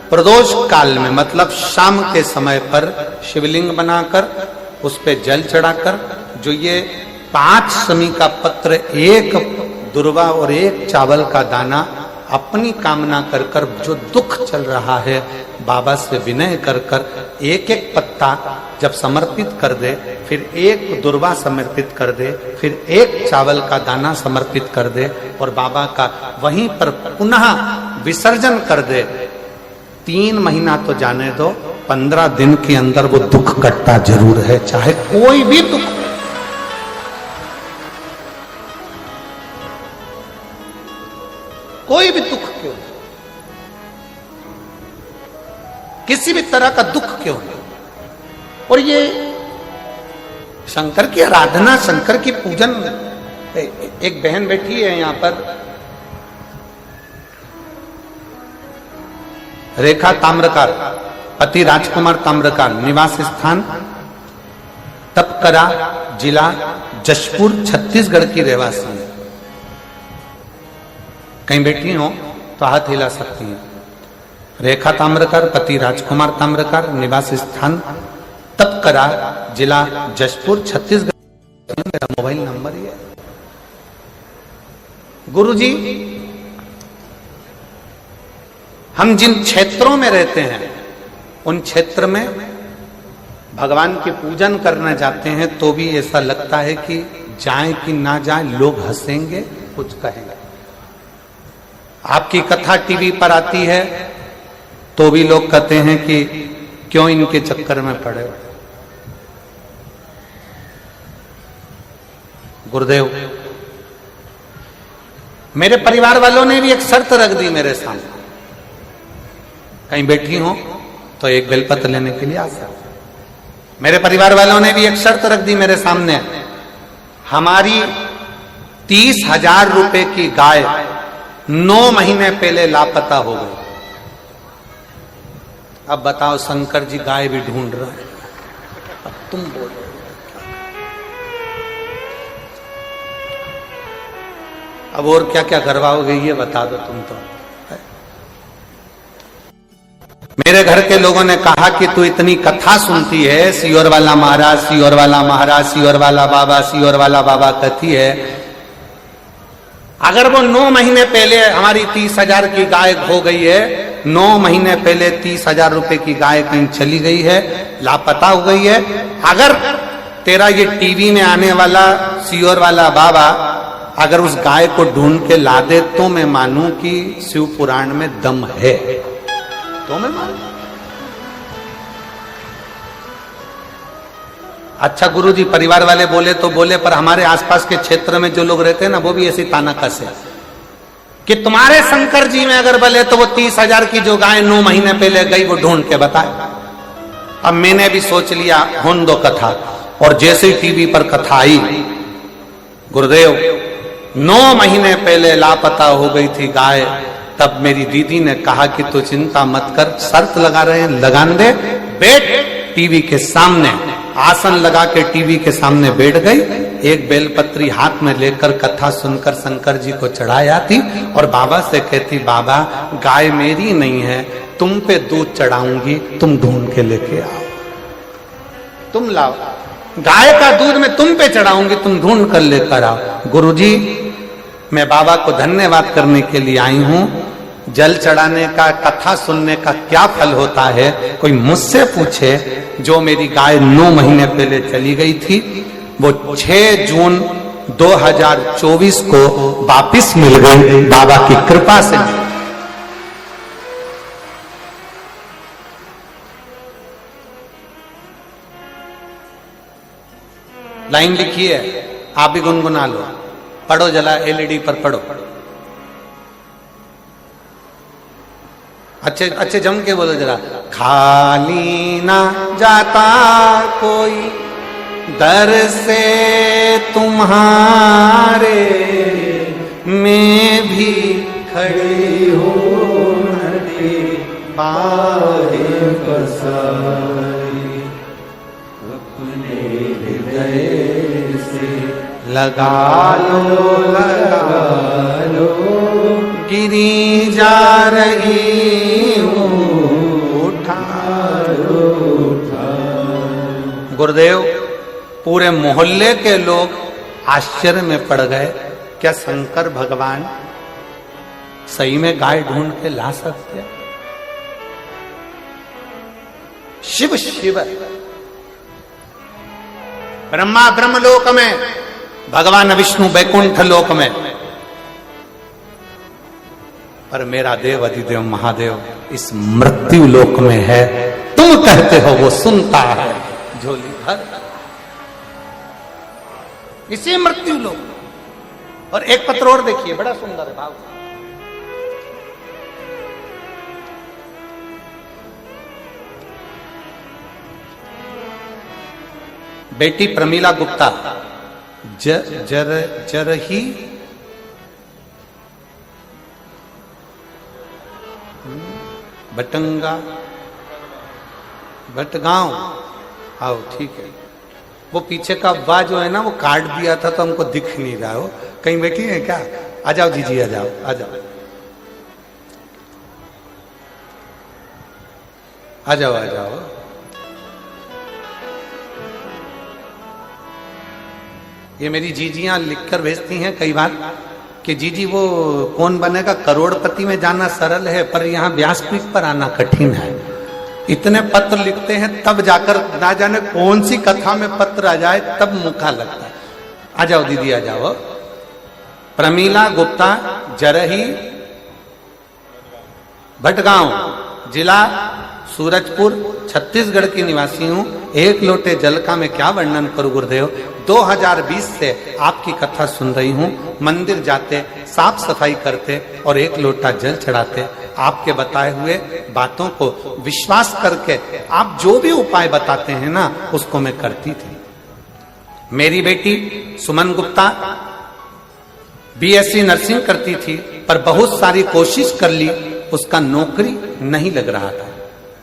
प्रदोष काल में, मतलब शाम के समय पर शिवलिंग बनाकर उस पे जल चढ़ाकर, जो ये 5 शमी का पत्र, एक दुर्वा और एक चावल का दाना, अपनी कामना कर कर जो दुख चल रहा है बाबा से विनय कर कर एक एक पत्ता जब समर्पित कर दे, फिर एक दुर्वा समर्पित कर दे, फिर एक चावल का दाना समर्पित कर दे और बाबा का वहीं पर पुनः विसर्जन कर दे, 3 महीना तो जाने दो, 15 दिन के अंदर वो दुख कटता जरूर है, चाहे कोई भी दुख, कोई भी दुख क्यों, किसी भी तरह का दुख क्यों। और ये शंकर की आराधना, शंकर की पूजन, एक बहन बैठी है यहां पर, रेखा ताम्रकार, पति राजकुमार ताम्रकार, निवास स्थान तपकरा, जिला जशपुर, छत्तीसगढ़ की रहवासी है। कहीं बैठी हो तो हाथ हिला सकती है। रेखा ताम्रकार, पति राजकुमार ताम्रकार, निवास स्थान तपकरा, जिला जशपुर, छत्तीसगढ़। मेरा मोबाइल नंबर ही है। गुरुजी, हम जिन क्षेत्रों में रहते हैं उन क्षेत्र में भगवान की पूजन करने जाते हैं तो भी ऐसा लगता है कि जाए कि ना जाए, लोग हंसेंगे, कुछ कहेंगे। आपकी कथा टीवी पर आती है तो भी लोग कहते हैं कि क्यों इनके चक्कर में पड़े। गुरुदेव, मेरे परिवार वालों ने भी एक शर्त रख दी मेरे सामने, कहीं बैठी हो तो एक बेलपत्र लेने के लिए आ सकते। मेरे परिवार वालों ने भी एक शर्त रख दी मेरे सामने, हमारी 30,000 रुपए की गाय 9 महीने पहले लापता हो गई। अब बताओ, शंकर जी गाय भी ढूंढ रहे हैं, अब तुम बोलो। अब और क्या क्या करवाओगे ये बता दो तुम तो। मेरे घर के लोगों ने कहा कि तू इतनी कथा सुनती है, सियोर वाला महाराज, सियोर वाला महाराज, सियोर वाला बाबा, सियोर वाला बाबा कहती है, अगर वो 9 महीने पहले हमारी 30,000 की गाय खो गई है, 9 महीने पहले 30,000 रुपए की गाय कहीं चली गई है, लापता हो गई है, अगर तेरा ये टीवी में आने वाला सियोर वाला बाबा अगर उस गाय को ढूंढ के ला दे तो मैं मानूं कि शिव पुराण में दम है, तो मैं मानूं। अच्छा गुरुजी, परिवार वाले बोले तो बोले, पर हमारे आसपास के क्षेत्र में जो लोग रहते हैं ना, वो भी ऐसी ताना कसे कि तुम्हारे शंकर जी में अगर बले तो वो 30,000 की जो गाय 9 महीने पहले गई वो ढूंढ के बताए। अब मैंने भी सोच लिया होन दो कथा, और जैसे ही टीवी पर कथा आई, गुरुदेव 9 महीने पहले लापता हो गई थी गाय, तब मेरी दीदी ने कहा कि तू चिंता मत कर, शर्त लगा रहे हैं, लगान दे, बैठ टीवी के सामने, आसन लगा के टीवी के सामने बैठ गई, एक बेलपत्री हाथ में लेकर कथा सुनकर शंकर जी को चढ़ाया थी और बाबा से कहती, बाबा गाय मेरी नहीं है, तुम पे दूध चढ़ाऊंगी, तुम ढूंढ के लेके आओ, तुम लाओ, गाय का दूध मैं तुम पे चढ़ाऊंगी, तुम ढूंढ कर लेकर आओ। गुरुजी, मैं बाबा को धन्यवाद करने के लिए आई हूं जल चढ़ाने का, कथा सुनने का क्या फल होता है, कोई मुझसे पूछे। जो मेरी गाय 9 महीने पहले चली गई थी, वो 6 जून 2024 को वापिस मिल गई, बाबा की कृपा से। लाइन लिखी है, आप भी गुनगुना लो, पढ़ो जला, एलईडी पर पढ़ो। अच्छे जम के बोलो जरा। खाली ना जाता कोई दर से तुम्हारे, मैं भी खड़ी हूँ नदी बाहे बसाई, अपने हृदय से लगा लो गिरी जा रही हूँ, उठा लो। गुरुदेव, पूरे मोहल्ले के लोग आश्चर्य में पड़ गए, क्या शंकर भगवान सही में गाय ढूंढ के ला सकते हैं? शिव शिव, ब्रह्मा ब्रह्मलोक में, भगवान विष्णु बैकुंठ लोक में, पर मेरा देव अधिदेव महादेव इस मृत्यु लोक में है। तुम कहते हो वो सुनता है, झोली भर इसी मृत्यु लोक। और एक पत्र और देखिए, बड़ा सुंदर है भाव। बेटी प्रमीला गुप्ता जरही बटंगा भटगांव, आओ ठीक है। वो पीछे का वाह जो है ना, वो काट दिया था तो हमको दिख नहीं रहा हो। कहीं बैठी है क्या? आ जाओ जीजी, आ जाओ, आ जाओ, आ जाओ, आ जाओ। ये मेरी जीजियां लिखकर भेजती हैं कई बार कि जीजी वो कौन बनेगा करोड़पति में जाना सरल है, पर यहाँ व्यासपीठ पर आना कठिन है। इतने पत्र लिखते हैं, तब जाकर ना जाने कौन सी कथा में पत्र आ जाए, तब मुखा लगता है। आ जाओ दीदी, आ जाओ। प्रमीला गुप्ता, जरही भटगांव, जिला सूरजपुर, छत्तीसगढ़ की निवासी हूं। एक लोटे जल का मैं क्या वर्णन करूं गुरुदेव। 2020 से आपकी कथा सुन रही हूं। मंदिर जाते, साफ सफाई करते और एक लोटा जल चढ़ाते, आपके बताए हुए बातों को विश्वास करके आप जो भी उपाय बताते हैं ना, उसको मैं करती थी। मेरी बेटी सुमन गुप्ता बीएससी नर्सिंग करती थी, पर बहुत सारी कोशिश कर ली, उसका नौकरी नहीं लग रहा था।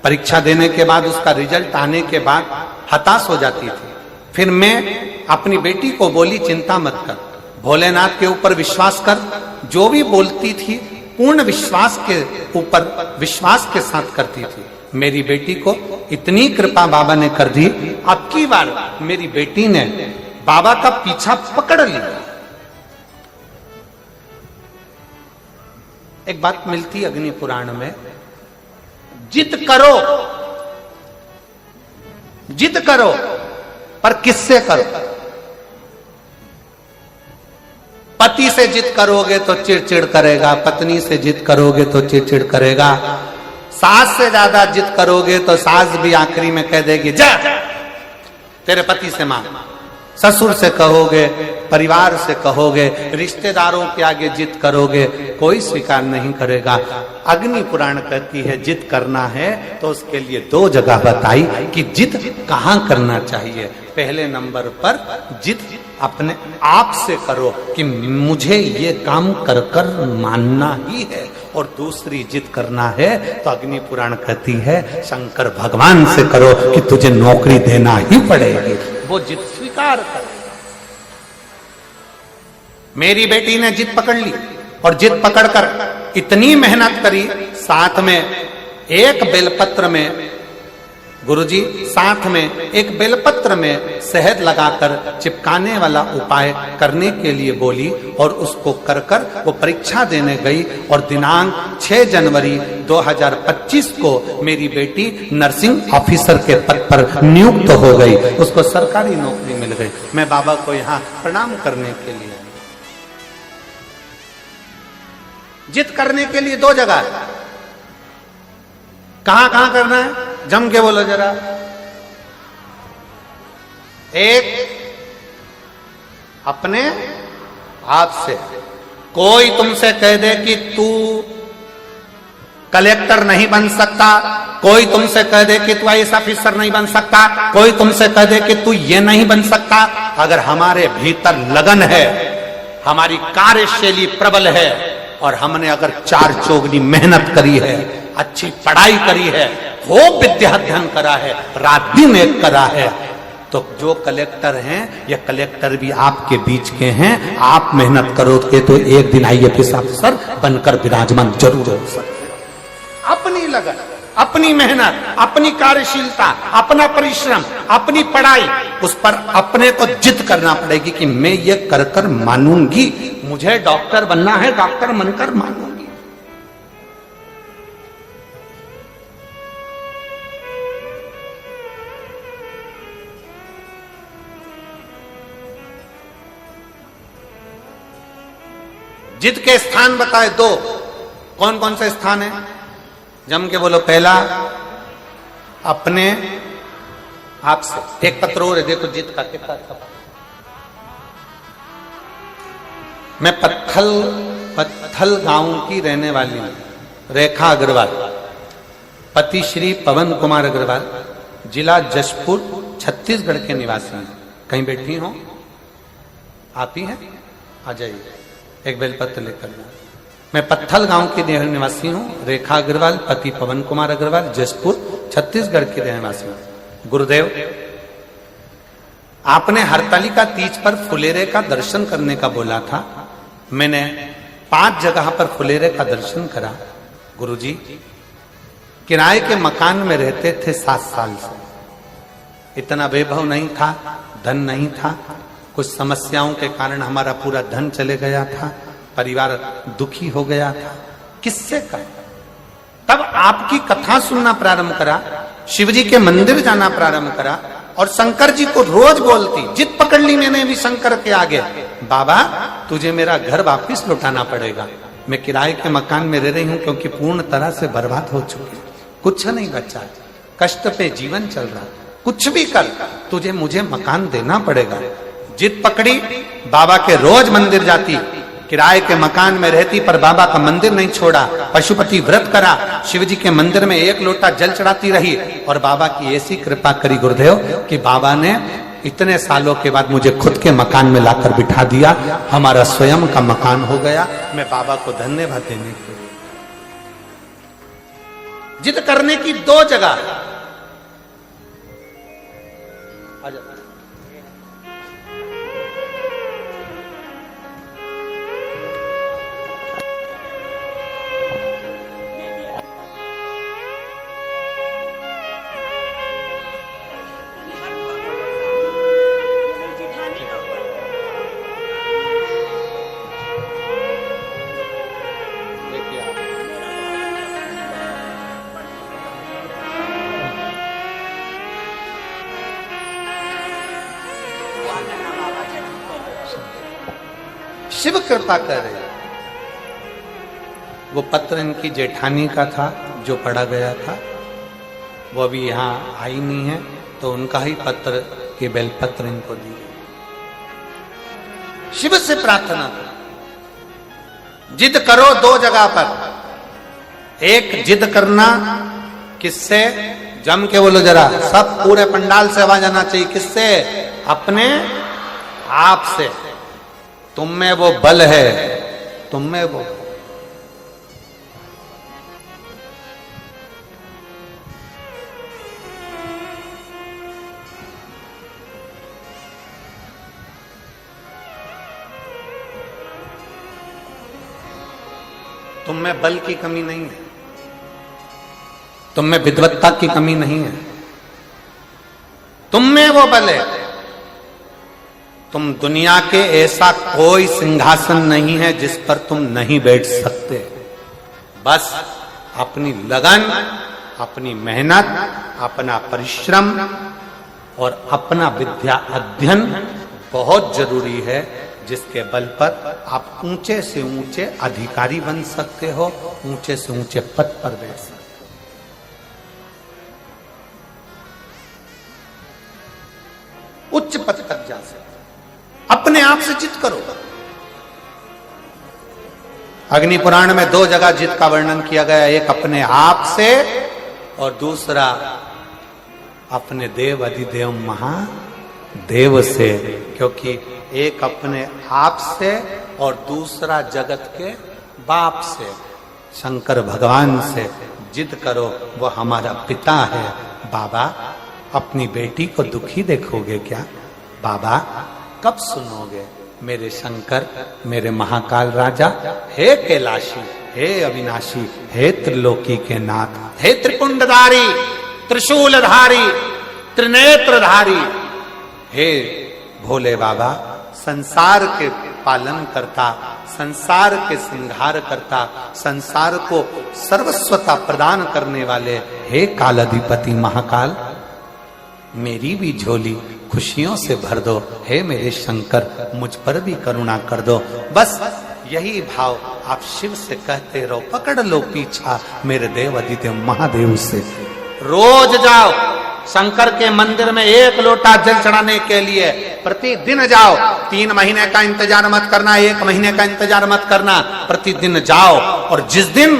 परीक्षा देने के बाद, उसका रिजल्ट आने के बाद हताश हो जाती थी। फिर मैं अपनी बेटी को बोली, चिंता मत कर, भोलेनाथ के ऊपर विश्वास कर। जो भी बोलती थी पूर्ण विश्वास के ऊपर, विश्वास के साथ करती थी। मेरी बेटी को इतनी कृपा बाबा ने कर दी, अब की बार मेरी बेटी ने बाबा का पीछा पकड़ लिया। एक बात मिलती अग्नि पुराण में, जिद करो, जिद करो, पर किससे करो? पति से जिद करोगे तो चिड़चिड़ करेगा, पत्नी से जिद करोगे तो चिड़चिड़ करेगा, सास से ज्यादा जिद करोगे तो सास भी आखिरी में कह देगी जा तेरे पति से मांग। ससुर से कहोगे, परिवार से कहोगे, रिश्तेदारों के आगे जिद करोगे, कोई स्वीकार नहीं करेगा। अग्नि पुराण कहती है जिद करना है तो उसके लिए 2 जगह बताई कि जिद कहाँ करना चाहिए। पहले नंबर पर जिद अपने आप से करो कि मुझे ये काम कर कर मानना ही है, और दूसरी जिद करना है तो अग्नि पुराण कहती है शंकर भगवान से करो कि तुझे नौकरी देना ही पड़ेगी। वो जिद स्वीकार कर। मेरी बेटी ने जिद पकड़ ली, और जिद पकड़कर इतनी मेहनत करी, साथ में एक बेलपत्र में गुरुजी साथ में एक बेलपत्र में शहद लगाकर चिपकाने वाला उपाय करने के लिए बोली और उसको कर कर वो परीक्षा देने गई और दिनांक 6 जनवरी 2025 को मेरी बेटी नर्सिंग ऑफिसर के पद पर नियुक्त हो गई, उसको सरकारी नौकरी मिल गई। मैं बाबा को यहाँ प्रणाम करने के लिए, जिद करने के लिए 2 जगह, कहां कहां करना है जम के बोलो जरा। एक अपने आप से, कोई तुमसे कह दे कि तू कलेक्टर नहीं बन सकता, कोई तुमसे कह दे कि तू आईएएस ऑफिसर नहीं बन सकता, कोई तुमसे कह दे कि तू ये नहीं बन सकता, अगर हमारे भीतर लगन है, हमारी कार्यशैली प्रबल है और हमने अगर 4 चौगनी मेहनत करी है, अच्छी पढ़ाई करी है, खूब विद्याध्ययन करा है, रात दिन एक करा है, तो जो कलेक्टर हैं या कलेक्टर भी आपके बीच के हैं, आप मेहनत करोगे तो एक दिन आईएएस अफसर बनकर विराजमान जरूर हो सकते हैं। अपनी लगन, अपनी मेहनत, अपनी कार्यशीलता, अपना परिश्रम, अपनी पढ़ाई, उस पर अपने को जिद करना पड़ेगी कि मैं ये कर कर मानूंगी, मुझे डॉक्टर बनना है, डॉक्टर बनकर मानूंगी। जिद के स्थान बताए 2, कौन कौन से स्थान है? जम के बोलो। पहला अपने आप से, एक पत्र और है, देखो जिद का कितना था। मैं पत्थल गांव की रहने वाली हूं, रेखा अग्रवाल, पति श्री पवन कुमार अग्रवाल, जिला जशपुर, छत्तीसगढ़ के निवासी हैं। कहीं बैठी हो? आप ही हैं? आ जाइए, एक बेलपत्र लेकर। मैं पत्थल गांव की निवासी हूं, रेखा अग्रवाल, पति पवन कुमार अग्रवाल, जशपुर, छत्तीसगढ़ के निवासी हूं। गुरुदेव, आपने हरतालिका तीज पर फुलेरे का दर्शन करने का बोला था, मैंने 5 जगह पर फुलेरे का दर्शन करा। गुरुजी, किराए के मकान में रहते थे 7 साल से, इतना वैभव नहीं था, धन नहीं था, कुछ समस्याओं के कारण हमारा पूरा धन चले गया था, परिवार दुखी हो गया था। किससे कहा? तब आपकी कथा सुनना प्रारंभ करा, शिवजी के मंदिर जाना प्रारंभ करा और शंकर जी को रोज बोलती, जिद पकड़ ली मैंने भी शंकर के आगे, बाबा तुझे मेरा घर वापिस लौटाना पड़ेगा, मैं किराए के मकान में रह रही हूं क्योंकि पूर्ण तरह से बर्बाद हो चुकी, कुछ नहीं बचा, कष्ट पे जीवन चल रहा, कुछ भी कर तुझे मुझे मकान देना पड़ेगा। जिद पकड़ी, बाबा के रोज मंदिर जाती, किराए के मकान में रहती पर बाबा का मंदिर नहीं छोड़ा, पशुपति व्रत करा, शिवजी के मंदिर में 1 लोटा जल चढ़ाती रही और बाबा की ऐसी कृपा करी गुरुदेव कि बाबा ने इतने सालों के बाद मुझे खुद के मकान में लाकर बिठा दिया, हमारा स्वयं का मकान हो गया। मैं बाबा को धन्यवाद देने के लिए, जिद करने की 2 जगह। शिव कृपा कर रहे। वो पत्र इनकी जेठानी का था जो पढ़ा गया था, वो अभी यहाँ आई नहीं है, तो उनका ही पत्र के बेलपत्र इनको दी। शिव से प्रार्थना करो, जिद करो 2 जगह पर। एक जिद करना किससे? जम के बोलो जरा, सब पूरे पंडाल से आवाज आना चाहिए। किससे? अपने आप से। तुम में वो बल है, तुम में वो, तुम में बल की कमी नहीं है, तुम में विद्वत्ता की कमी नहीं है, तुम में वो बल है। तुम दुनिया के ऐसा कोई सिंहासन नहीं है जिस पर तुम नहीं बैठ सकते। बस अपनी लगन, अपनी मेहनत, अपना परिश्रम और अपना विद्या अध्ययन बहुत जरूरी है, जिसके बल पर आप ऊंचे से ऊंचे अधिकारी बन सकते हो, ऊंचे से ऊंचे पद पर बैठ सकते हो। उच्च पद तक जा सकते, अपने आप से जिद करो। अग्नि पुराण में 2 जगह जिद का वर्णन किया गया, एक अपने आप से और दूसरा अपने देव अधिदेव महादेव से। क्योंकि एक अपने आप से और दूसरा जगत के बाप से, शंकर भगवान से जिद करो, वो हमारा पिता है। बाबा अपनी बेटी को दुखी देखोगे क्या? बाबा कब सुनोगे? मेरे शंकर, मेरे महाकाल राजा, हे कैलाशी, हे अविनाशी, हे त्रिलोकी के नाथ, हे त्रिपुंडधारी, त्रिशूलधारी, त्रिनेत्रधारी, हे भोले बाबा, संसार के पालन करता, संसार के श्रृंगार करता, संसार को सर्वस्वता प्रदान करने वाले, हे कालाधिपति महाकाल, मेरी भी झोली खुशियों से भर दो। हे मेरे शंकर, मुझ पर भी करुणा कर दो। बस यही भाव आप शिव से कहते रहो, पकड़ लो पीछा मेरे देव अधिदेव महादेव से। रोज जाओ शंकर के मंदिर में 1 लोटा जल चढ़ाने के लिए, प्रतिदिन जाओ। 3 महीने का इंतजार मत करना, 1 महीने का इंतजार मत करना, प्रतिदिन जाओ। और जिस दिन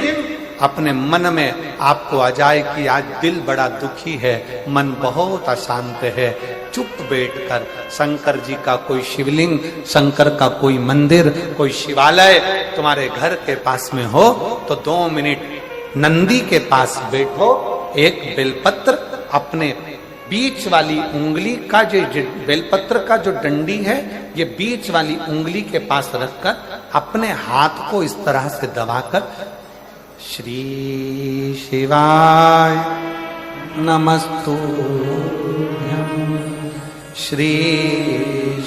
अपने मन में आपको आ जाए कि आज दिल बड़ा दुखी है, मन बहुत अशांत है, चुप बैठकर शंकर जी का कोई शिवलिंग, शंकर का कोई मंदिर, कोई शिवालय तुम्हारे घर के पास में हो तो 2 मिनट नंदी के पास बैठो, एक बेलपत्र अपने बीच वाली उंगली का, जो बेलपत्र का जो डंडी है, ये बीच वाली उंगली के पास रखकर अपने हाथ को इस तरह से दबाकर श्री शिवाय नमस्तुभ्यं, श्री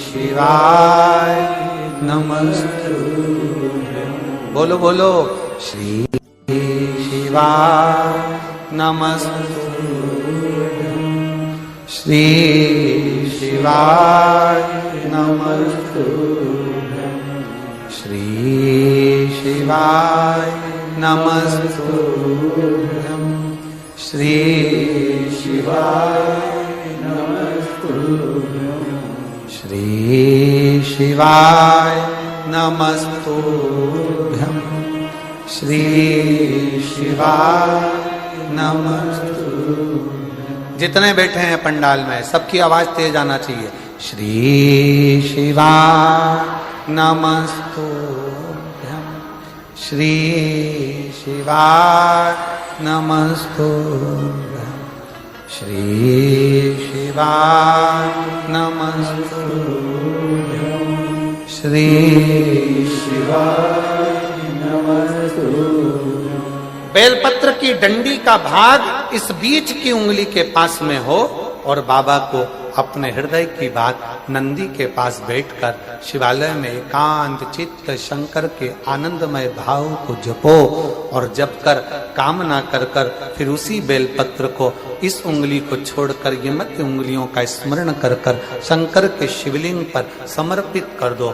शिवाय नमस्तुभ्यं, बोलो बोलो, श्री शिवाय नमस्तुभ्यं, श्री शिवाय नमस्तुभ्यं, श्री शिवाय नमस्तुभ्यं, श्री शिवाय नमस्तुभ्यं, श्री शिवाय नमस्तुभ्यं, श्री शिवाय नमस्तुभ्यं। जितने बैठे हैं पंडाल में सबकी आवाज तेज आना चाहिए। श्री शिवाय नमस्तुभ्यं, श्री शिवाय नमस्तुभ्यं, श्री शिवाय नमस्तुभ्यं, श्री शिवाय नमस्तुभ्यं। बेलपत्र की डंडी का भाग इस बीच की उंगली के पास में हो और बाबा को अपने हृदय की बात नंदी के पास बैठकर शिवालय में एकांत चित्त शंकर के आनंदमय भाव को जपो और जप कर कामना कर कर फिर उसी बेलपत्र को इस उंगली को छोड़कर ये मध्य उंगलियों का स्मरण कर कर शंकर के शिवलिंग पर समर्पित कर दो।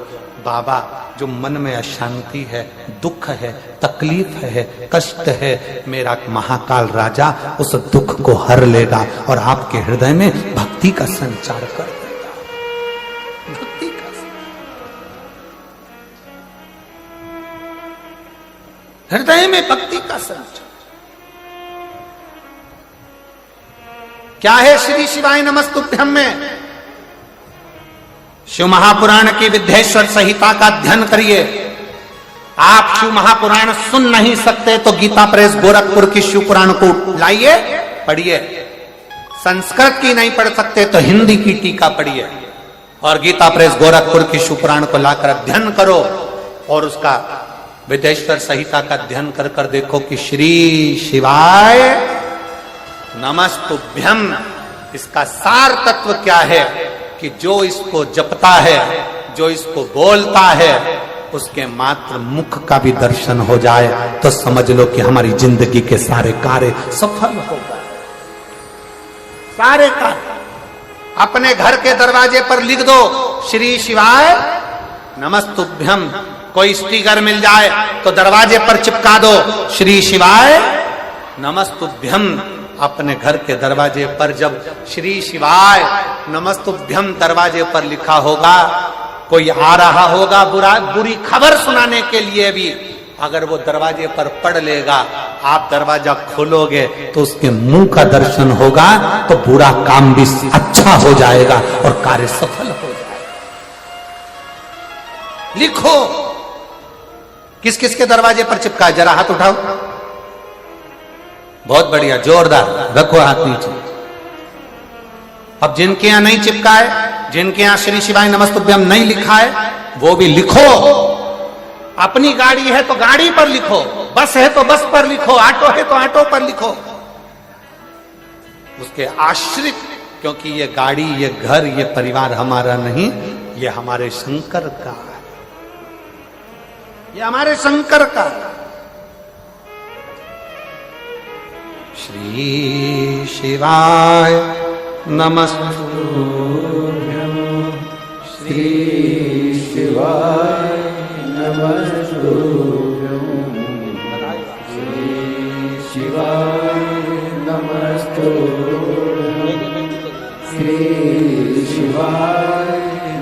बाबा, जो मन में अशांति है, दुख है, तकलीफ है, कष्ट है, मेरा महाकाल राजा उस दुख को हर लेगा और आपके हृदय में भक्ति का संचार कर देगा। भक्ति का हृदय में भक्ति का संचार क्या है? श्री शिवाय नमस्तुभ्यं में शिव महापुराण की विद्येश्वर संहिता का अध्ययन करिए। आप शिव महापुराण सुन नहीं सकते तो गीता प्रेस गोरखपुर की शिव पुराण को लाइए, पढ़िए। संस्कृत की नहीं पढ़ सकते तो हिंदी की टीका पढ़िए और गीता प्रेस गोरखपुर की शिव पुराण को लाकर अध्ययन करो और उसका विद्येश्वर संहिता का अध्ययन कर कर देखो कि श्री शिवाय नमस्तुभ्यं इसका सार तत्व क्या है कि जो इसको जपता है, जो इसको बोलता है, उसके मात्र मुख का भी दर्शन हो जाए तो समझ लो कि हमारी जिंदगी के सारे कार्य सफल हो गए। सारे कार्य अपने घर के दरवाजे पर लिख दो, श्री शिवाय नमस्तुभ्यम। कोई स्टिकर मिल जाए तो दरवाजे पर चिपका दो, श्री शिवाय नमस्तुभ्यम। अपने घर के दरवाजे पर जब श्री शिवाय नमस्तुभ्यम दरवाजे पर लिखा होगा, कोई आ रहा होगा बुरी खबर सुनाने के लिए भी, अगर वो दरवाजे पर पढ़ लेगा, आप दरवाजा खोलोगे तो उसके मुंह का दर्शन होगा, तो बुरा काम भी अच्छा हो जाएगा और कार्य सफल हो जाएगा। लिखो, किस किस के दरवाजे पर चिपका है, जरा हाथ उठाओ। बहुत बढ़िया, जोरदार, रखो हाथ नीचे। अब जिनके यहां नहीं चिपका है, जिनके यहां श्री शिवाय नमस्तुभ्यम नहीं लिखा है, वो भी लिखो। अपनी गाड़ी है तो गाड़ी पर लिखो, बस है तो बस पर लिखो, ऑटो है तो ऑटो पर लिखो। उसके आश्रित, क्योंकि ये गाड़ी, ये घर, ये परिवार हमारा नहीं, ये हमारे शंकर का है, ये हमारे शंकर का। श्री शिवाय नमस्तुभ्यं, श्री शिवाय नमस्तुभ्यं, श्री शिवाय नमस्तुभ्यं, श्री शिवाय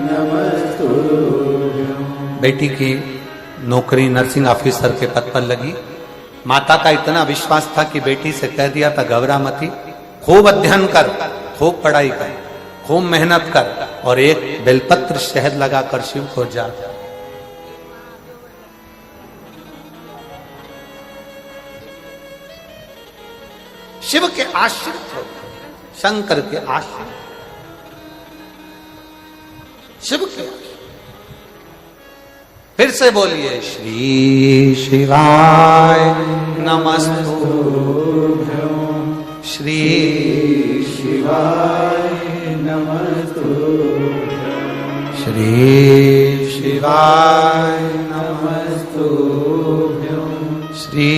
नमस्तुभ्यं। बेटी की नौकरी नर्सिंग ऑफिसर के पद पर लगी। माता का इतना विश्वास था कि बेटी से कह दिया था, घबरा मती, खूब अध्ययन कर, खूब पढ़ाई कर, खूब मेहनत कर और एक बेलपत्र शहद लगाकर शिव को जा। शिव के आश्रित हो, शंकर के आश्रित, शिव के। फिर से बोलिए, श्री शिवाय नमस्तुभ्यं, श्री शिवाय नमस्तुभ्यं, श्री शिवाय नमस्तुभ्यं, श्री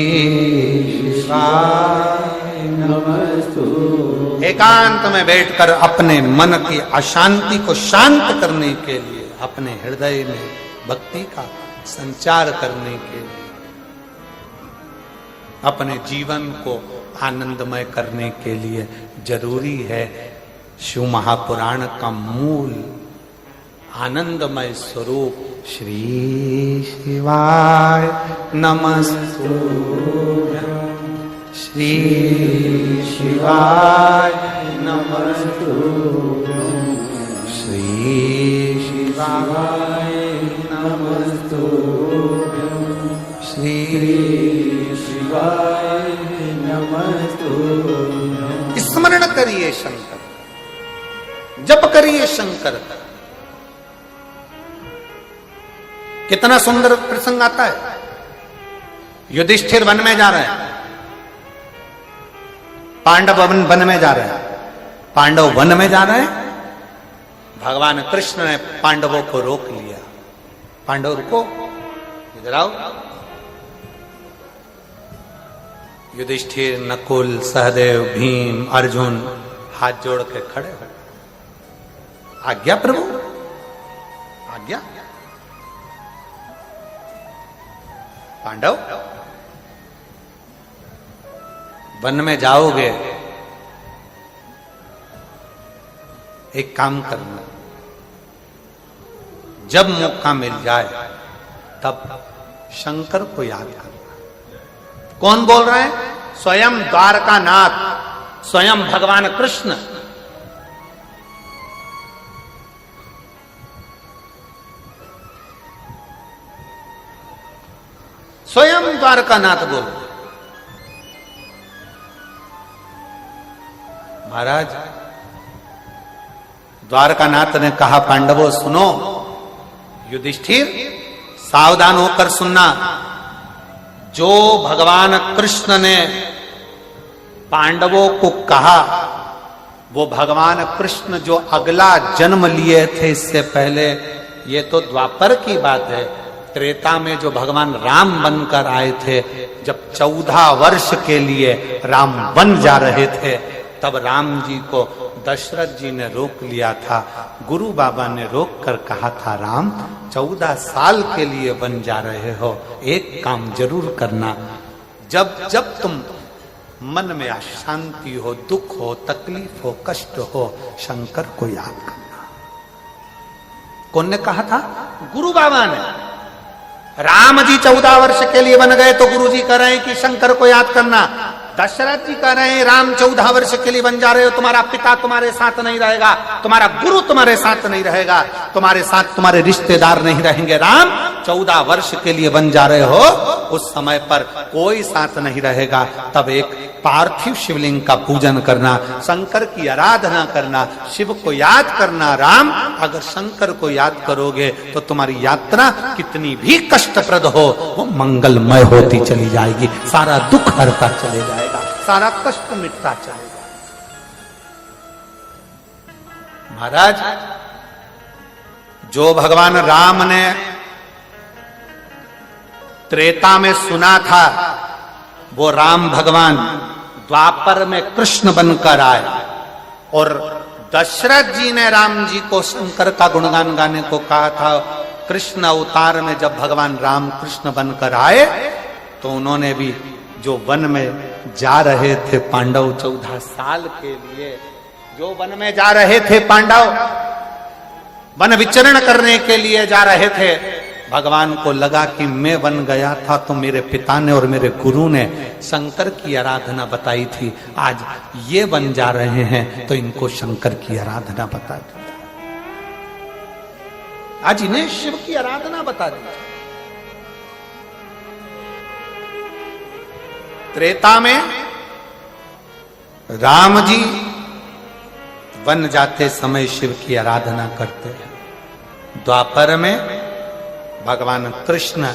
शिवाय नमस्तुभ्यं। एकांत में बैठकर अपने मन की अशांति को शांत करने के लिए, अपने हृदय में भक्ति का संचार करने के लिए, अपने जीवन को आनंदमय करने के लिए जरूरी है शिव महापुराण का मूल आनंदमय स्वरूप श्री शिवाय नमस्तुभ्यं, श्री शिवाय नमस्तुभ्यं, श्री शिवाय नमस्तुभ्यं, श्री शिवाय नमस्तुभ्यं। स्मरण करिए शंकर, जप करिए शंकर का। कितना सुंदर प्रसंग आता है। युधिष्ठिर वन में जा रहे हैं, पांडव वन में जा रहे हैं, पांडव वन में जा रहे हैं। भगवान कृष्ण ने पांडवों को रोक लिया, पांडव रुको, इधर आओ। युधिष्ठिर, नकुल, सहदेव, भीम, अर्जुन हाथ जोड़ के खड़े हो। आज्ञा प्रभु, आज्ञा। पांडव वन में जाओगे, एक काम करना, जब मौका मिल जाए तब शंकर को याद करना। कौन बोल रहे हैं? स्वयं द्वारकानाथ, स्वयं भगवान कृष्ण। स्वयं द्वारकानाथ बोल। महाराज, द्वारकानाथ ने कहा, पांडवों सुनो, युधिष्ठिर सावधान होकर सुनना। जो भगवान कृष्ण ने पांडवों को कहा वो भगवान कृष्ण जो अगला जन्म लिए थे इससे पहले, ये तो द्वापर की बात है। त्रेता में जो भगवान राम बनकर आए थे, जब 14 वर्ष के लिए राम बन जा रहे थे, तब राम जी को दशरथ जी ने रोक लिया था। गुरु बाबा ने रोक कर कहा था, राम 14 साल के लिए बन जा रहे हो, एक काम जरूर करना, जब जब तुम मन में अशांति हो, दुख हो, तकलीफ हो, कष्ट हो, शंकर को याद करना। कौन ने कहा था? गुरु बाबा ने। राम जी 14 वर्ष के लिए बन गए तो गुरु जी कह रहे हैं कि शंकर को याद करना। दशरथ जी कह रहे हैं राम 14 वर्ष के लिए बन जा रहे हो, तुम्हारा पिता तुम्हारे साथ नहीं रहेगा, तुम्हारा गुरु तुम्हारे साथ नहीं रहेगा, तुम्हारे साथ तुम्हारे रिश्तेदार नहीं रहेंगे। राम 14 वर्ष के लिए बन जा रहे हो, उस समय पर कोई साथ नहीं रहेगा। तब एक पार्थिव शिवलिंग का पूजन करना, शंकर की आराधना करना, शिव को याद करना। राम, अगर शंकर को याद करोगे तो तुम्हारी यात्रा कितनी भी कष्टप्रद हो, वो मंगलमय होती चली जाएगी, सारा दुख हरता चले जाएगा, सारा कष्ट मिटता चलेगा। महाराज, जो भगवान राम ने त्रेता में सुना था, वो राम भगवान द्वापर में कृष्ण बनकर आए। और दशरथ जी ने राम जी को शंकर का गुणगान गाने को कहा था। कृष्ण अवतार में जब भगवान राम कृष्ण बनकर आए, तो उन्होंने भी जो वन में जा रहे थे पांडव 14 साल के लिए, जो वन में जा रहे थे पांडव, वन विचरण करने के लिए जा रहे थे, भगवान को लगा कि मैं बन गया था तो मेरे पिता ने और मेरे गुरु ने शंकर की आराधना बताई थी, आज ये बन जा रहे हैं तो इनको शंकर की आराधना बता दी, आज इन्हें शिव की आराधना बता दी। त्रेता में राम जी वन जाते समय शिव की आराधना करते हैं। द्वापर में भगवान कृष्ण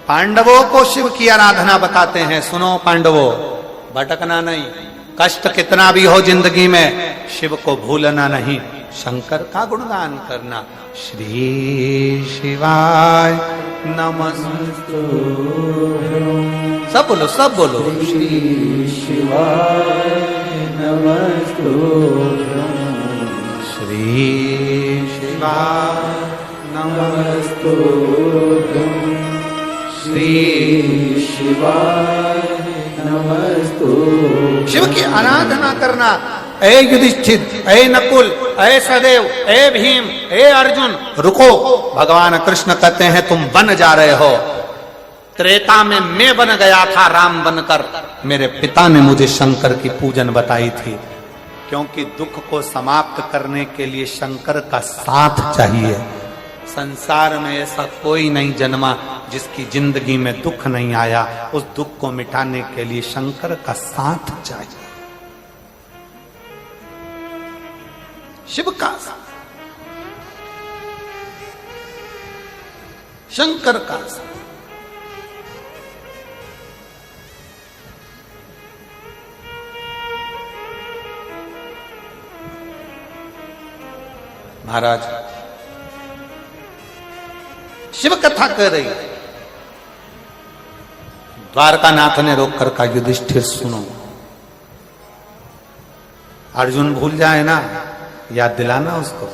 पांडवों को शिव की आराधना बताते हैं। सुनो पांडवों, भटकना नहीं, कष्ट कितना भी हो जिंदगी में, शिव को भूलना नहीं, शंकर का गुणगान करना। श्री शिवाय नमस्तु, सब बोलो, सब बोलो। श्री शिवाय नमस्तु, श्री शिवाय नमस्तु, श्री शिवाय नमस्तु। शिव की आराधना करना। ए युधिष्ठिर, ए नकुल, ए सदेव, ए भीम, ए अर्जुन, रुको। भगवान कृष्ण कहते हैं तुम बन जा रहे हो। त्रेता में मैं बन गया था राम बनकर, मेरे पिता ने मुझे शंकर की पूजन बताई थी, क्योंकि दुख को समाप्त करने के लिए शंकर का साथ चाहिए। संसार में ऐसा कोई नहीं जन्मा जिसकी जिंदगी में दुख नहीं आया, उस दुख को मिटाने के लिए शंकर का साथ चाहिए, शिव का साथ, शंकर का साथ। महाराज, शिव कथा कर रही है। द्वारकानाथ ने रोक कर कहा, युधिष्ठिर सुनो, अर्जुन भूल जाए ना, याद दिलाना उसको,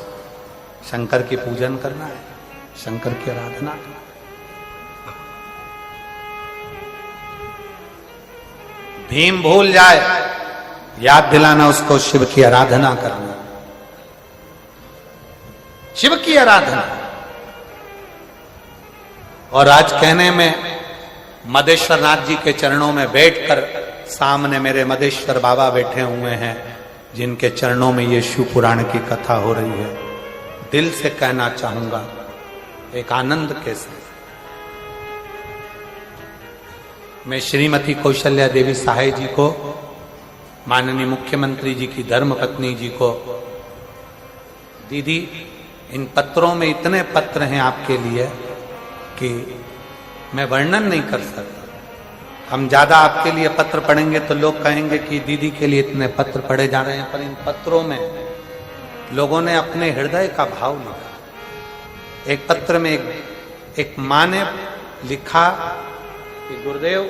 शंकर की पूजन करना है, शंकर की आराधना करना। भीम भूल जाए, याद दिलाना उसको, शिव की आराधना करना, शिव की आराधना। और आज कहने में मदेश्वर नाथ जी के चरणों में बैठकर, सामने मेरे मदेश्वर बाबा बैठे हुए हैं, जिनके चरणों में ये शिव पुराण की कथा हो रही है, दिल से कहना चाहूंगा एक आनंद के साथ, मैं श्रीमती कौशल्या देवी सहाय जी को, माननीय मुख्यमंत्री जी की धर्मपत्नी जी को, दीदी इन पत्रों में इतने पत्र हैं आपके लिए कि मैं वर्णन नहीं कर सकता। हम ज्यादा आपके लिए पत्र पढ़ेंगे तो लोग कहेंगे कि दीदी के लिए इतने पत्र पढ़े जा रहे हैं, पर इन पत्रों में लोगों ने अपने हृदय का भाव लिखा। एक पत्र में एक मां ने लिखा कि गुरुदेव,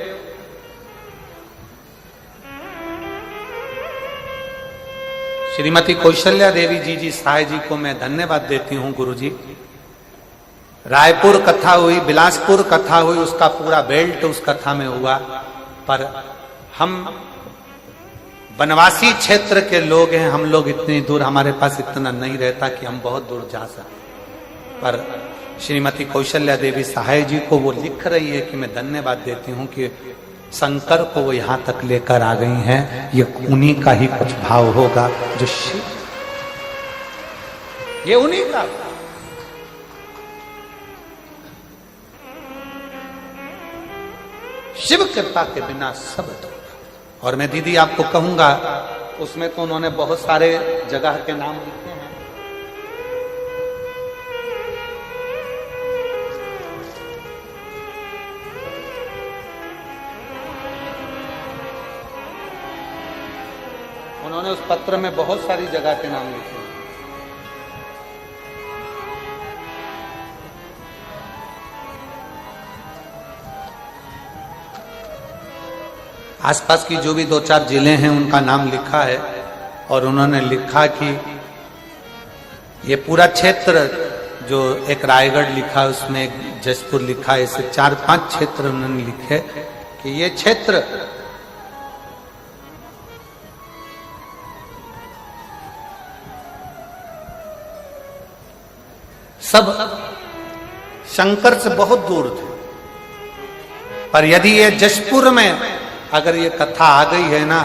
श्रीमती कौशल्या देवी जी साय जी को मैं धन्यवाद देती हूं गुरुजी। रायपुर कथा हुई, बिलासपुर कथा हुई, उसका पूरा बेल्ट उस कथा में हुआ, पर हम वनवासी क्षेत्र के लोग हैं, हम लोग इतनी दूर, हमारे पास इतना नहीं रहता कि हम बहुत दूर जा सकें। पर श्रीमती कौशल्या देवी सहाय जी को वो लिख रही है कि मैं धन्यवाद देती हूं कि शंकर को वो यहां तक लेकर आ गई हैं। ये उन्हीं का ही कुछ भाव होगा जो शिव, ये उन्हीं का। शिव कृपा के बिना सब होगा। और मैं दीदी आपको कहूंगा, उसमें तो उन्होंने बहुत सारे जगह के नाम लिखे हैं। उन्होंने उस पत्र में बहुत सारी जगह के नाम लिखे हैं। आसपास की जो भी 2-4 जिले हैं उनका नाम लिखा है, और उन्होंने लिखा कि ये पूरा क्षेत्र, जो एक रायगढ़ लिखा, उसमें एक जसपुर लिखा, ऐसे 4-5 क्षेत्र उन्होंने लिखे कि ये क्षेत्र सब शंकर से बहुत दूर थे। पर यदि ये जशपुर में अगर ये कथा आ गई है ना,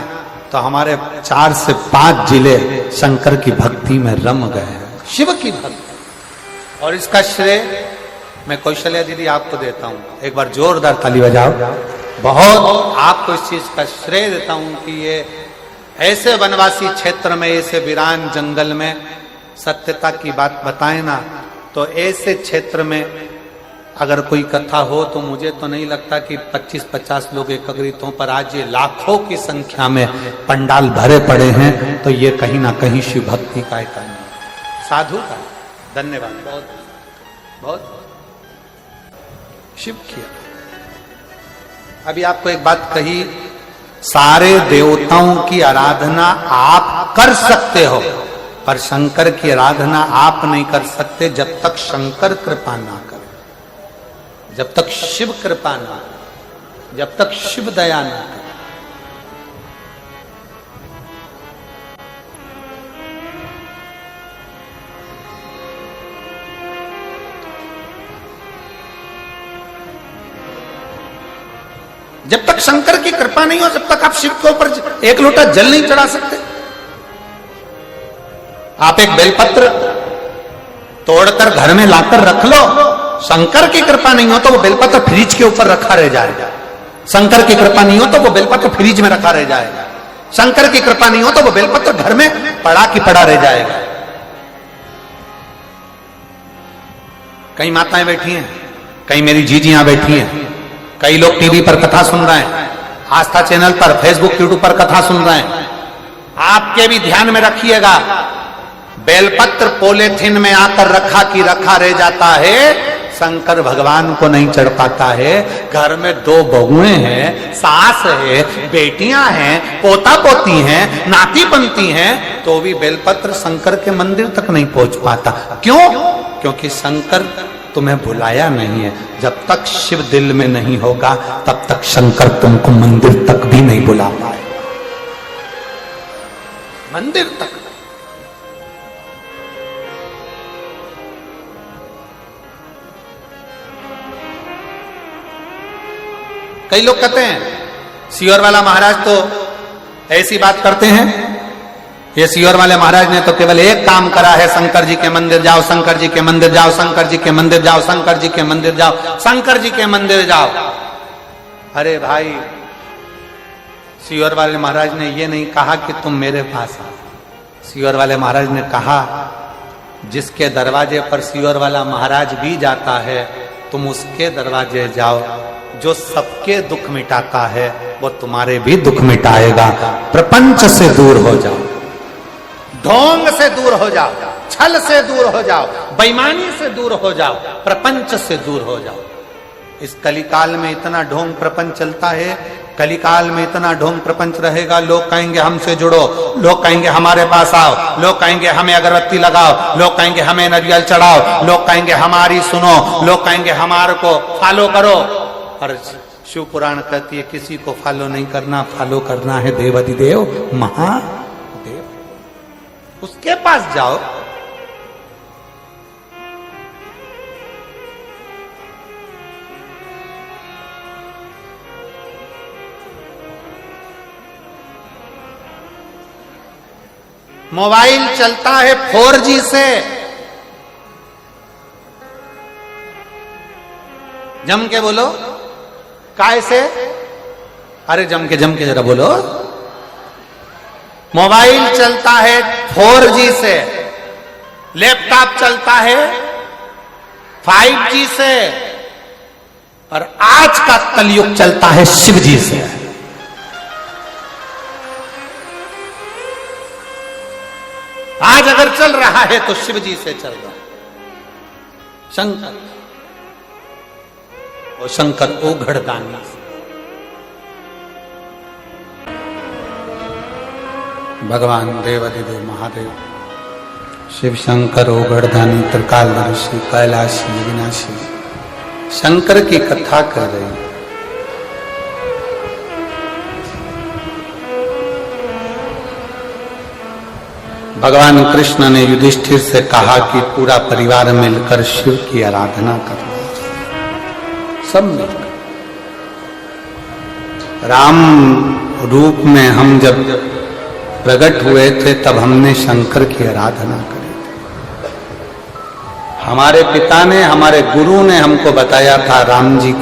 तो हमारे 4 से 5 जिले शंकर की भक्ति में रम गए हैं, शिव की भक्ति। और इसका श्रेय मैं कौशल्या दीदी आपको देता हूं। एक बार जोरदार ताली बजाओ। बहुत आपको इस चीज का श्रेय देता हूं कि ये ऐसे वनवासी क्षेत्र में, ऐसे वीरान जंगल में सत्यता की बात बताए ना, तो ऐसे क्षेत्र में अगर कोई कथा हो तो मुझे तो नहीं लगता कि 25-50 लोग एकत्रित हों, पर आज ये लाखों की संख्या में पंडाल भरे पड़े हैं, तो ये कहीं ना कहीं शिव भक्ति का एक साधु का। धन्यवाद, बहुत बहुत शिव किया। अभी आपको एक बात कही, सारे देवताओं की आराधना आप कर सकते हो, पर शंकर की आराधना आप नहीं कर सकते जब तक शंकर कृपा ना करे, जब तक शिव कृपा ना करे, जब तक शिव दया ना करे। जब तक शंकर की कृपा नहीं हो, जब तक आप शिव के ऊपर एक लोटा जल नहीं चढ़ा सकते। आप एक बेलपत्र तोड़कर घर में लाकर रख लो, शंकर की कृपा नहीं हो तो वो बेलपत्र फ्रिज के ऊपर रखा रह जाएगा। शंकर की कृपा नहीं हो तो वो बेलपत्र फ्रिज में रखा रह जाएगा। शंकर की कृपा नहीं हो तो वो बेलपत्र घर में पड़ा की पड़ा रह जाएगा। कई माताएं बैठी हैं, कई मेरी जीजियां बैठी हैं, कई लोग टीवी पर कथा सुन रहे हैं, आस्था चैनल पर, फेसबुक, यूट्यूब पर कथा सुन रहे हैं। आपके भी ध्यान में रखिएगा, बेलपत्र पॉलीथिन में आकर रखा की रखा रह जाता है, शंकर भगवान को नहीं चढ़ पाता है। घर में 2 बहुएं हैं, सास है, बेटियां हैं, पोता पोती हैं, नाती पंती हैं, तो भी बेलपत्र शंकर के मंदिर तक नहीं पहुंच पाता। क्यों? क्योंकि शंकर तुम्हें बुलाया नहीं है। जब तक शिव दिल में नहीं होगा तब तक शंकर तुमको मंदिर तक भी नहीं बुला पाए, मंदिर तक। कई लोग कहते हैं सीहोर वाला महाराज तो ऐसी बात करते हैं, ये सीहोर वाले महाराज ने तो केवल एक काम करा है, शंकर जी के मंदिर जाओ, शंकर जी के मंदिर जाओ, शंकर जी के मंदिर जाओ, शंकर जी के मंदिर जाओ, शंकर जी के मंदिर जाओ। अरे भाई, सीहोर वाले महाराज ने ये नहीं कहा कि तुम मेरे पास आओ। सीहोर वाले महाराज ने कहा, जिसके दरवाजे पर सीहोर वाला महाराज भी जाता है, तुम उसके दरवाजे जाओ। जो सबके दुख मिटाता है वो तुम्हारे भी दुख मिटाएगा। प्रपंच से दूर हो जाओ, ढोंग से दूर हो जाओ, छल से दूर हो जाओ, बेईमानी से दूर हो जाओ, प्रपंच से दूर हो जाओ। इस कलिकाल में इतना ढोंग प्रपंच चलता है, कलिकाल में इतना ढोंग प्रपंच रहेगा। लोग कहेंगे हमसे जुड़ो, लोग कहेंगे हमारे पास आओ, लोग कहेंगे हमें अगरबत्ती लगाओ, लोग कहेंगे हमें नारियल चढ़ाओ, लोग कहेंगे हमारी सुनो, लोग कहेंगे हमारे को फॉलो करो। और शिव पुराण कहती है किसी को फॉलो नहीं करना, फॉलो करना है देवाधिदेव महादेव, उसके पास जाओ। मोबाइल चलता है 4G से, जम के बोलो, काय से? अरे जम के जरा बोलो। मोबाइल चलता है 4G से, लैपटॉप चलता है 5G से, और आज का कलयुग चलता है शिव जी से। आज अगर चल रहा है तो शिव जी से चल रहा है। शंकर, वो शंकर ओघड़दानी, भगवान देवाधिदेव महादेव शिव शंकर ओघड़दानी त्रिकालदर्शी कैलाशी विनाशी शंकर की कथा कर रही है। भगवान कृष्ण ने युधिष्ठिर से कहा कि पूरा परिवार मिलकर शिव की आराधना करना, सब मिलकर। राम रूप में हम जब प्रकट हुए थे तब हमने शंकर की आराधना करी थी। हमारे पिता ने, हमारे गुरु ने हमको बताया था। राम जी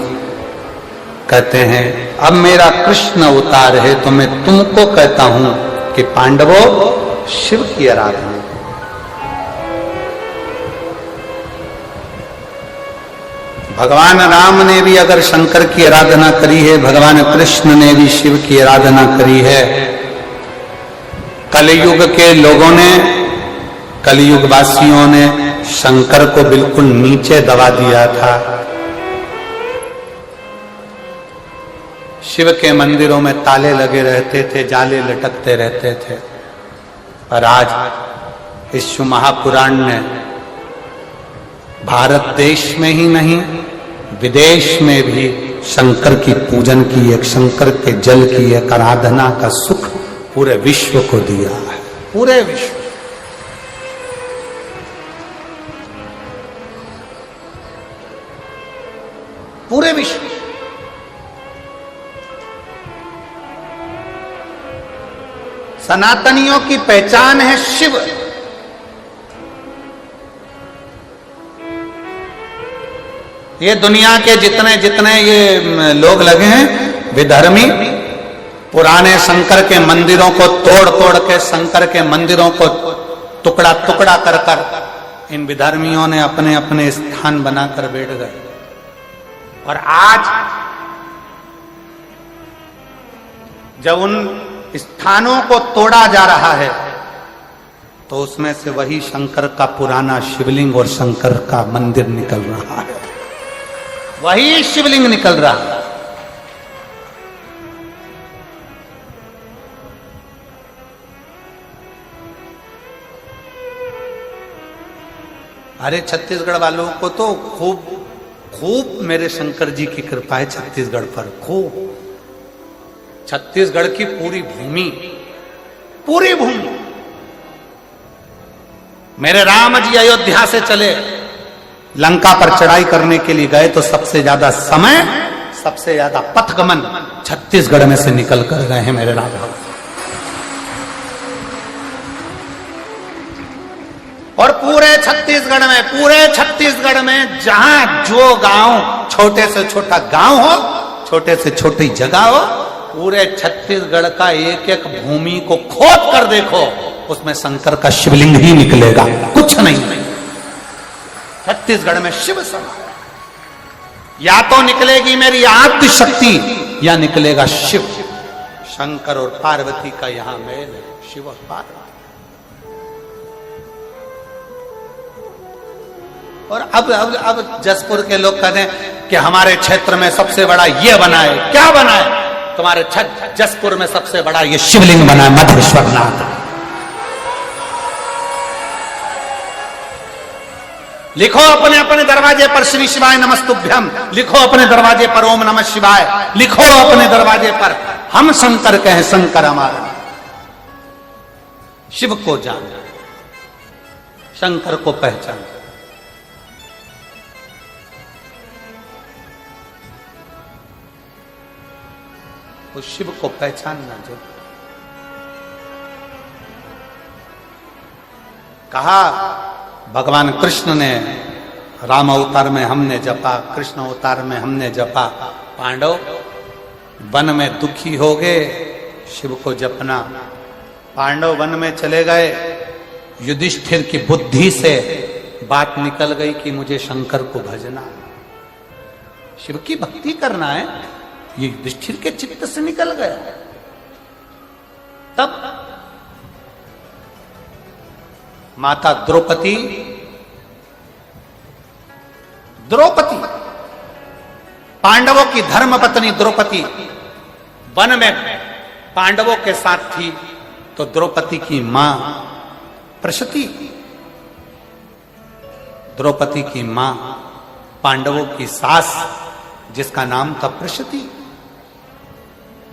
कहते हैं अब मेरा कृष्ण अवतार है तो मैं तुमको कहता हूं कि पांडवों शिव की आराधना। भगवान राम ने भी अगर शंकर की आराधना करी है, भगवान कृष्ण ने भी शिव की आराधना करी है। कलयुग के लोगों ने, कलयुग वासियों ने शंकर को बिल्कुल नीचे दबा दिया था। शिव के मंदिरों में ताले लगे रहते थे, जाले लटकते रहते थे। पर आज इस शिव महापुराण ने भारत देश में ही नहीं विदेश में भी शंकर की पूजन की, एक शंकर के जल की एक आराधना का सुख पूरे विश्व को दिया है। पूरे विश्व, पूरे विश्व। सनातनियों की पहचान है शिव। ये दुनिया के जितने जितने ये लोग लगे हैं विधर्मी, पुराने शंकर के मंदिरों को तोड़ तोड़ के, शंकर के मंदिरों को टुकड़ा टुकड़ा कर कर इन विधर्मियों ने अपने अपने स्थान बनाकर बैठ गए। और आज जब उन स्थानों को तोड़ा जा रहा है तो उसमें से वही शंकर का पुराना शिवलिंग और शंकर का मंदिर निकल रहा है, वही शिवलिंग निकल रहा है। अरे छत्तीसगढ़ वालों को तो खूब खूब मेरे शंकर जी की कृपा है छत्तीसगढ़ पर। खूब छत्तीसगढ़ की पूरी भूमि, पूरी भूमि। मेरे राम जी अयोध्या से चले, लंका पर चढ़ाई करने के लिए गए तो सबसे ज्यादा समय, सबसे ज्यादा पथगमन छत्तीसगढ़ में से निकल कर गए हैं मेरे राजा। और पूरे छत्तीसगढ़ में जहां जो गांव, छोटे से छोटा गांव हो, छोटे से छोटी जगह हो, पूरे छत्तीसगढ़ का एक एक भूमि को खोद कर देखो, उसमें शंकर का शिवलिंग ही निकलेगा, कुछ नहीं। छत्तीसगढ़ में शिव समा। या तो निकलेगी मेरी आद्य शक्ति या निकलेगा शिव। शंकर और पार्वती का यहां मेल है, शिव और पार्वती। और अब जसपुर के लोग कहते हैं कि हमारे क्षेत्र में सबसे बड़ा ये बना है। क्या बना है? तुम्हारे जसपुर में सबसे बड़ा ये शिवलिंग बना है, मधेश्वर नाथ। लिखो अपने अपने दरवाजे पर श्री शिवाय नमस्तुभ्यम, लिखो अपने दरवाजे पर ओम नमः शिवाय, लिखो अपने दरवाजे पर हम शंकर कहें, शंकर हमारा। शिव को जान, शंकर को पहचान। उस शिव को पहचानना जो कहा भगवान कृष्ण ने, राम अवतार में हमने जपा, कृष्ण अवतार में हमने जपा। पांडव वन में दुखी हो गए, शिव को जपना। पांडव वन में चले गए, युधिष्ठिर की बुद्धि से बात निकल गई कि मुझे शंकर को भजना, शिव की भक्ति करना है। ये युधिष्ठिर के चित्त से निकल गया। तब माता द्रौपदी पांडवों की धर्मपत्नी द्रौपदी वन में पांडवों के साथ थी, तो द्रौपदी की मां प्रशती, द्रौपदी की मां पांडवों की सास जिसका नाम था प्रशती,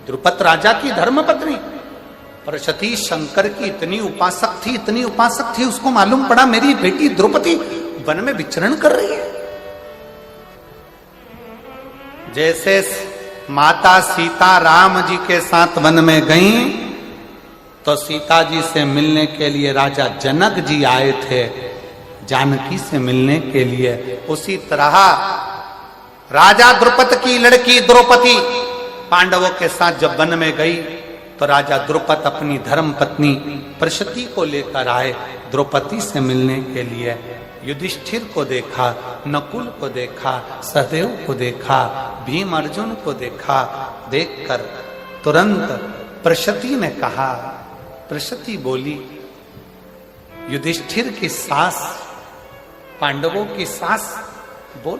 द्रुपद राजा की धर्मपत्नी प्रशती शंकर की इतनी उपासक थी, उसको मालूम पड़ा मेरी बेटी द्रौपदी वन में विचरण कर रही है। जैसे माता सीता राम जी के साथ वन में गईं, तो सीता जी से मिलने के लिए राजा जनक जी आए थे, जानकी से मिलने के लिए। उसी तरह राजा द्रुपद की लड़की द्रौपदी पांडवों के साथ जब वन में गई, तो राजा द्रुपद अपनी धर्म पत्नी प्रशती को लेकर आए द्रौपदी से मिलने के लिए। युधिष्ठिर को देखा, नकुल को देखा, सहदेव को देखा, भीम अर्जुन को देखा। देखकर तुरंत प्रशती ने कहा, प्रशती बोली, युधिष्ठिर की सास, पांडवों की सास बोल।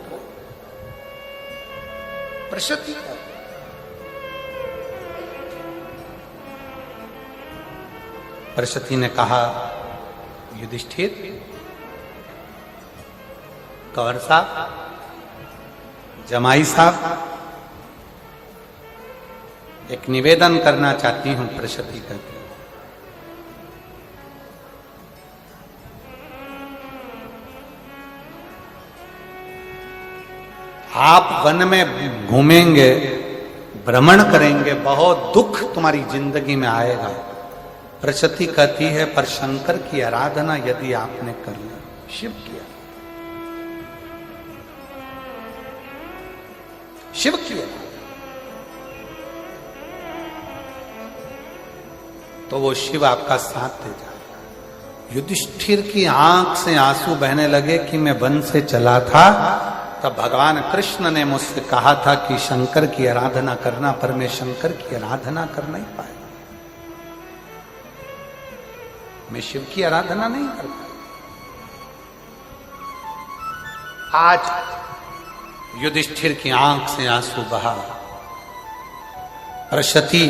प्रशती प्रशती ने कहा, युधिष्ठिर, कंवर साहब, जमाई साहब, एक निवेदन करना चाहती हूं। प्रशती कहती, आप वन में घूमेंगे, भ्रमण करेंगे, बहुत दुख तुम्हारी जिंदगी में आएगा। प्रशती कहती है, पर शंकर की आराधना यदि आपने कर ली, शिव किया, शिव किया, तो वो शिव आपका साथ दे जाएगा। युधिष्ठिर की आंख से आंसू बहने लगे कि मैं वन से चला था, तब भगवान कृष्ण ने मुझसे कहा था कि शंकर की आराधना करना, पर मैं शंकर की आराधना कर नहीं पाया, मैं शिव की आराधना नहीं कर पाया। आज युधिष्ठिर की आंख से आंसू बहा। प्रशती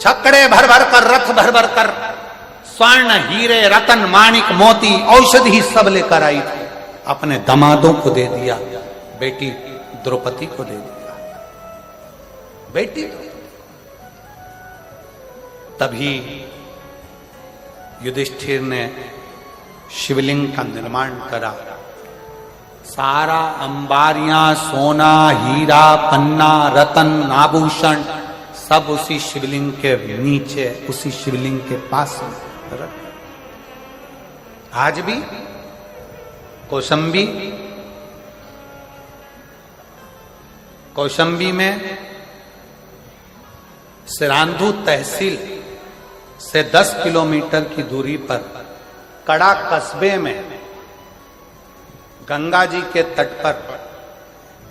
छकड़े भर भर कर, रथ भर भर कर, स्वर्ण हीरे रतन माणिक मोती औषधि सब लेकर आई थी, अपने दामादों को दे दिया, बेटी द्रौपदी को दे दिया। बेटी तभी युधिष्ठिर ने शिवलिंग का निर्माण करा। सारा अंबारियां, सोना, हीरा, पन्ना, रतन, आभूषण सब उसी शिवलिंग के नीचे, उसी शिवलिंग के पास रख। आज भी कौशंबी में सिरांधु तहसील से 10 किलोमीटर की दूरी पर कड़ा कस्बे में गंगा जी के तट पर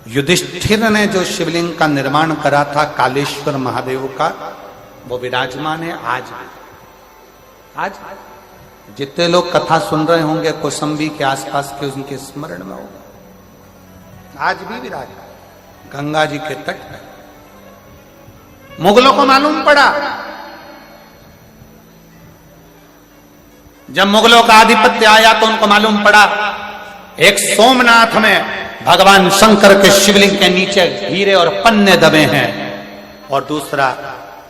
युधिष्ठिर ने जो शिवलिंग का निर्माण करा था कालेश्वर महादेव का, वो विराजमान है आज भी। आज जितने लोग कथा सुन रहे होंगे कौसंबी के आसपास के, उनके स्मरण में होगा, आज भी विराजमान गंगा जी के तट पर। मुगलों को मालूम पड़ा, जब मुगलों का आधिपत्य आया तो उनको मालूम पड़ा एक सोमनाथ में भगवान शंकर के शिवलिंग के नीचे हीरे और पन्ने दबे हैं, और दूसरा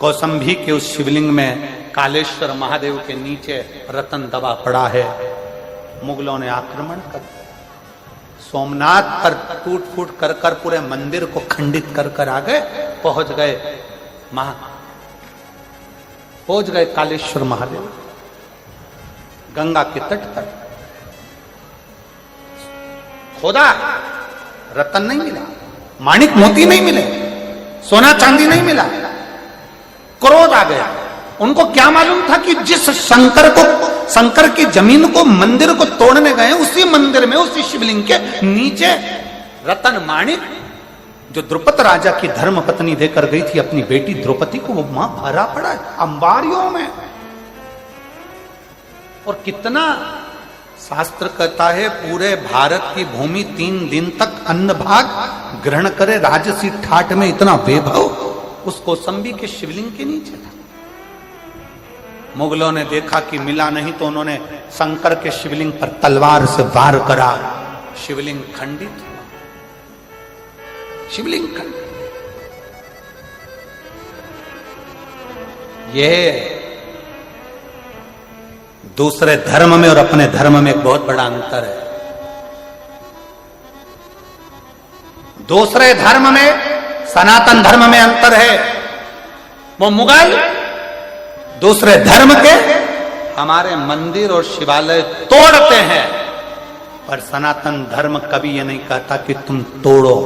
कौसंभी के उस शिवलिंग में कालेश्वर महादेव के नीचे रतन दबा पड़ा है। मुगलों ने आक्रमण कर सोमनाथ पर टूट फूट कर कर पूरे मंदिर को खंडित कर कर आ गए, पहुंच गए कालेश्वर महादेव गंगा के तट पर। खोदा, रतन नहीं मिला, माणिक मोती नहीं मिले, सोना चांदी नहीं मिला। क्रोध आ गया। उनको क्या मालूम था कि जिस शंकर की जमीन को, मंदिर को तोड़ने गए, उसी मंदिर में, उसी शिवलिंग के नीचे रतन माणिक जो द्रुपद राजा की धर्म पत्नी देकर गई थी अपनी बेटी द्रौपदी को, वो मां भरा पड़ा है अंबारियों में। और कितना शास्त्र कहता है पूरे भारत की भूमि 3 दिन तक अन्न भाग ग्रहण करे, राजसी ठाट में इतना वैभव उस कौसंबी के शिवलिंग के नीचे था। मुगलों ने देखा कि मिला नहीं तो उन्होंने शंकर के शिवलिंग पर तलवार से वार करा, शिवलिंग खंडित हुआ, शिवलिंग खंडित। यह दूसरे धर्म में और अपने धर्म में एक बहुत बड़ा अंतर है। दूसरे धर्म में, सनातन धर्म में अंतर है। वो मुगल दूसरे धर्म के हमारे मंदिर और शिवालय तोड़ते हैं, पर सनातन धर्म कभी ये नहीं कहता कि तुम तोड़ो,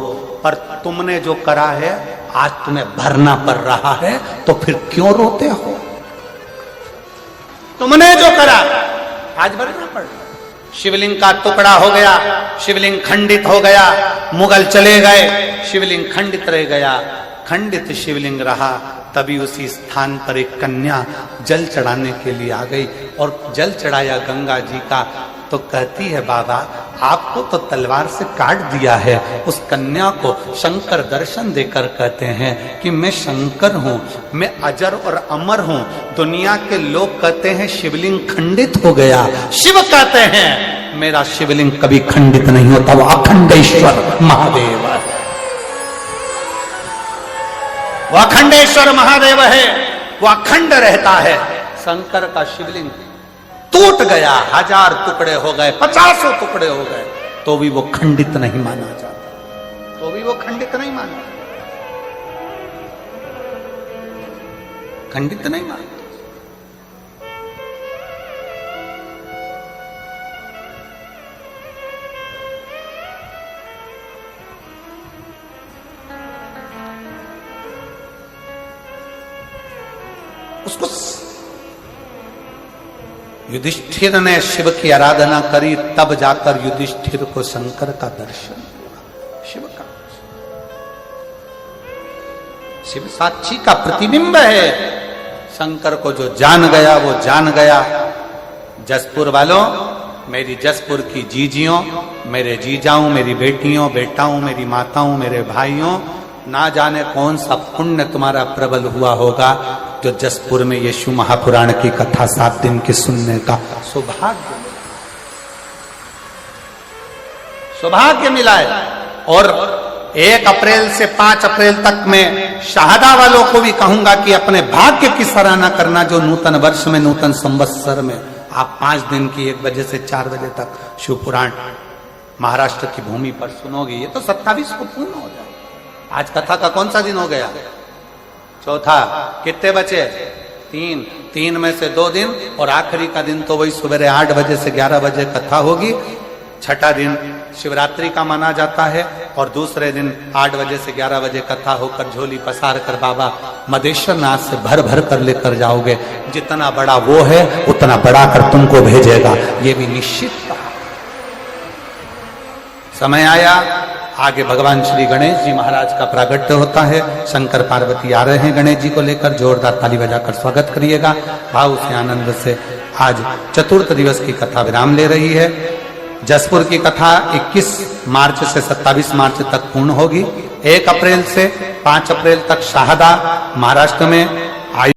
पर तुमने जो करा है आज तुम्हें भरना पड़ रहा है, तो फिर क्यों रोते हो? तुमने जो करा आज भरना पड़ रहा। शिवलिंग का टुकड़ा हो गया, शिवलिंग खंडित हो गया, मुगल चले गए, शिवलिंग खंडित रह गया। खंडित शिवलिंग रहा, तभी उसी स्थान पर एक कन्या जल चढ़ाने के लिए आ गई और जल चढ़ाया गंगा जी का। तो कहती है बाबा आपको तो तलवार से काट दिया है। उस कन्या को शंकर दर्शन देकर कहते हैं कि मैं शंकर हूं, मैं अजर और अमर हूं। दुनिया के लोग कहते हैं शिवलिंग खंडित हो गया, शिव कहते हैं मेरा शिवलिंग कभी खंडित नहीं होता, वो अखंडेश्वर महादेव है, वो अखंडेश्वर महादेव है, वो अखंड रहता है। शंकर का शिवलिंग टूट गया, 1000 टुकड़े हो गए, 50 टुकड़े हो गए, तो भी वो खंडित नहीं माना जाता, तो भी वो खंडित नहीं माना, खंडित नहीं माना। उसको युधिष्ठिर ने शिव की आराधना करी, तब जाकर युधिष्ठिर को शंकर का दर्शन हुआ। शिव का, शिव साक्षी का प्रतिबिंब है। शंकर को जो जान गया वो जान गया। जसपुर वालों, मेरी जसपुर की जीजियों, मेरे जीजाओं, मेरी बेटियों, बेटाओं, मेरी माताओं, मेरे भाइयों, ना जाने कौन सा पुण्य तुम्हारा प्रबल हुआ होगा जो जसपुर में यीशु महापुराण की कथा 7 दिन की सुनने का सौभाग्य मिला है। और 1 अप्रैल से 5 अप्रैल तक मैं शहादा वालों को भी कहूंगा कि अपने भाग्य की सराहना करना, जो नूतन वर्ष में, नूतन संवत्सर में आप 5 दिन की 1 बजे से 4 बजे तक शिव पुराण महाराष्ट्र की भूमि पर सुनोगे। ये तो 27 को पूर्ण हो जाए। आज कथा का कौन सा दिन हो गया? चौथा। कितने बचे? 3 में से 2 दिन, और आखिरी का दिन तो वही सुबह 8 बजे से 11 बजे कथा होगी। छठा दिन शिवरात्रि का माना जाता है, और दूसरे दिन 8 बजे से 11 बजे कथा होकर झोली पसार कर बाबा मदेश्वर नाथ से भर भर कर लेकर जाओगे। जितना बड़ा वो है उतना बड़ा कर तुमको भेजेगा, ये भी निश्चित था। समय आया आगे भगवान श्री गणेश जी महाराज का प्रागट्य होता है। शंकर पार्वती आ रहे हैं गणेश जी को लेकर, जोरदार ताली बजाकर स्वागत करिएगा। भाव से आनंद से आज चतुर्थ दिवस की कथा विराम ले रही है। जसपुर की कथा 21 मार्च से 27 मार्च तक पूर्ण होगी। 1 अप्रैल से 5 अप्रैल तक शाहदा महाराष्ट्र में,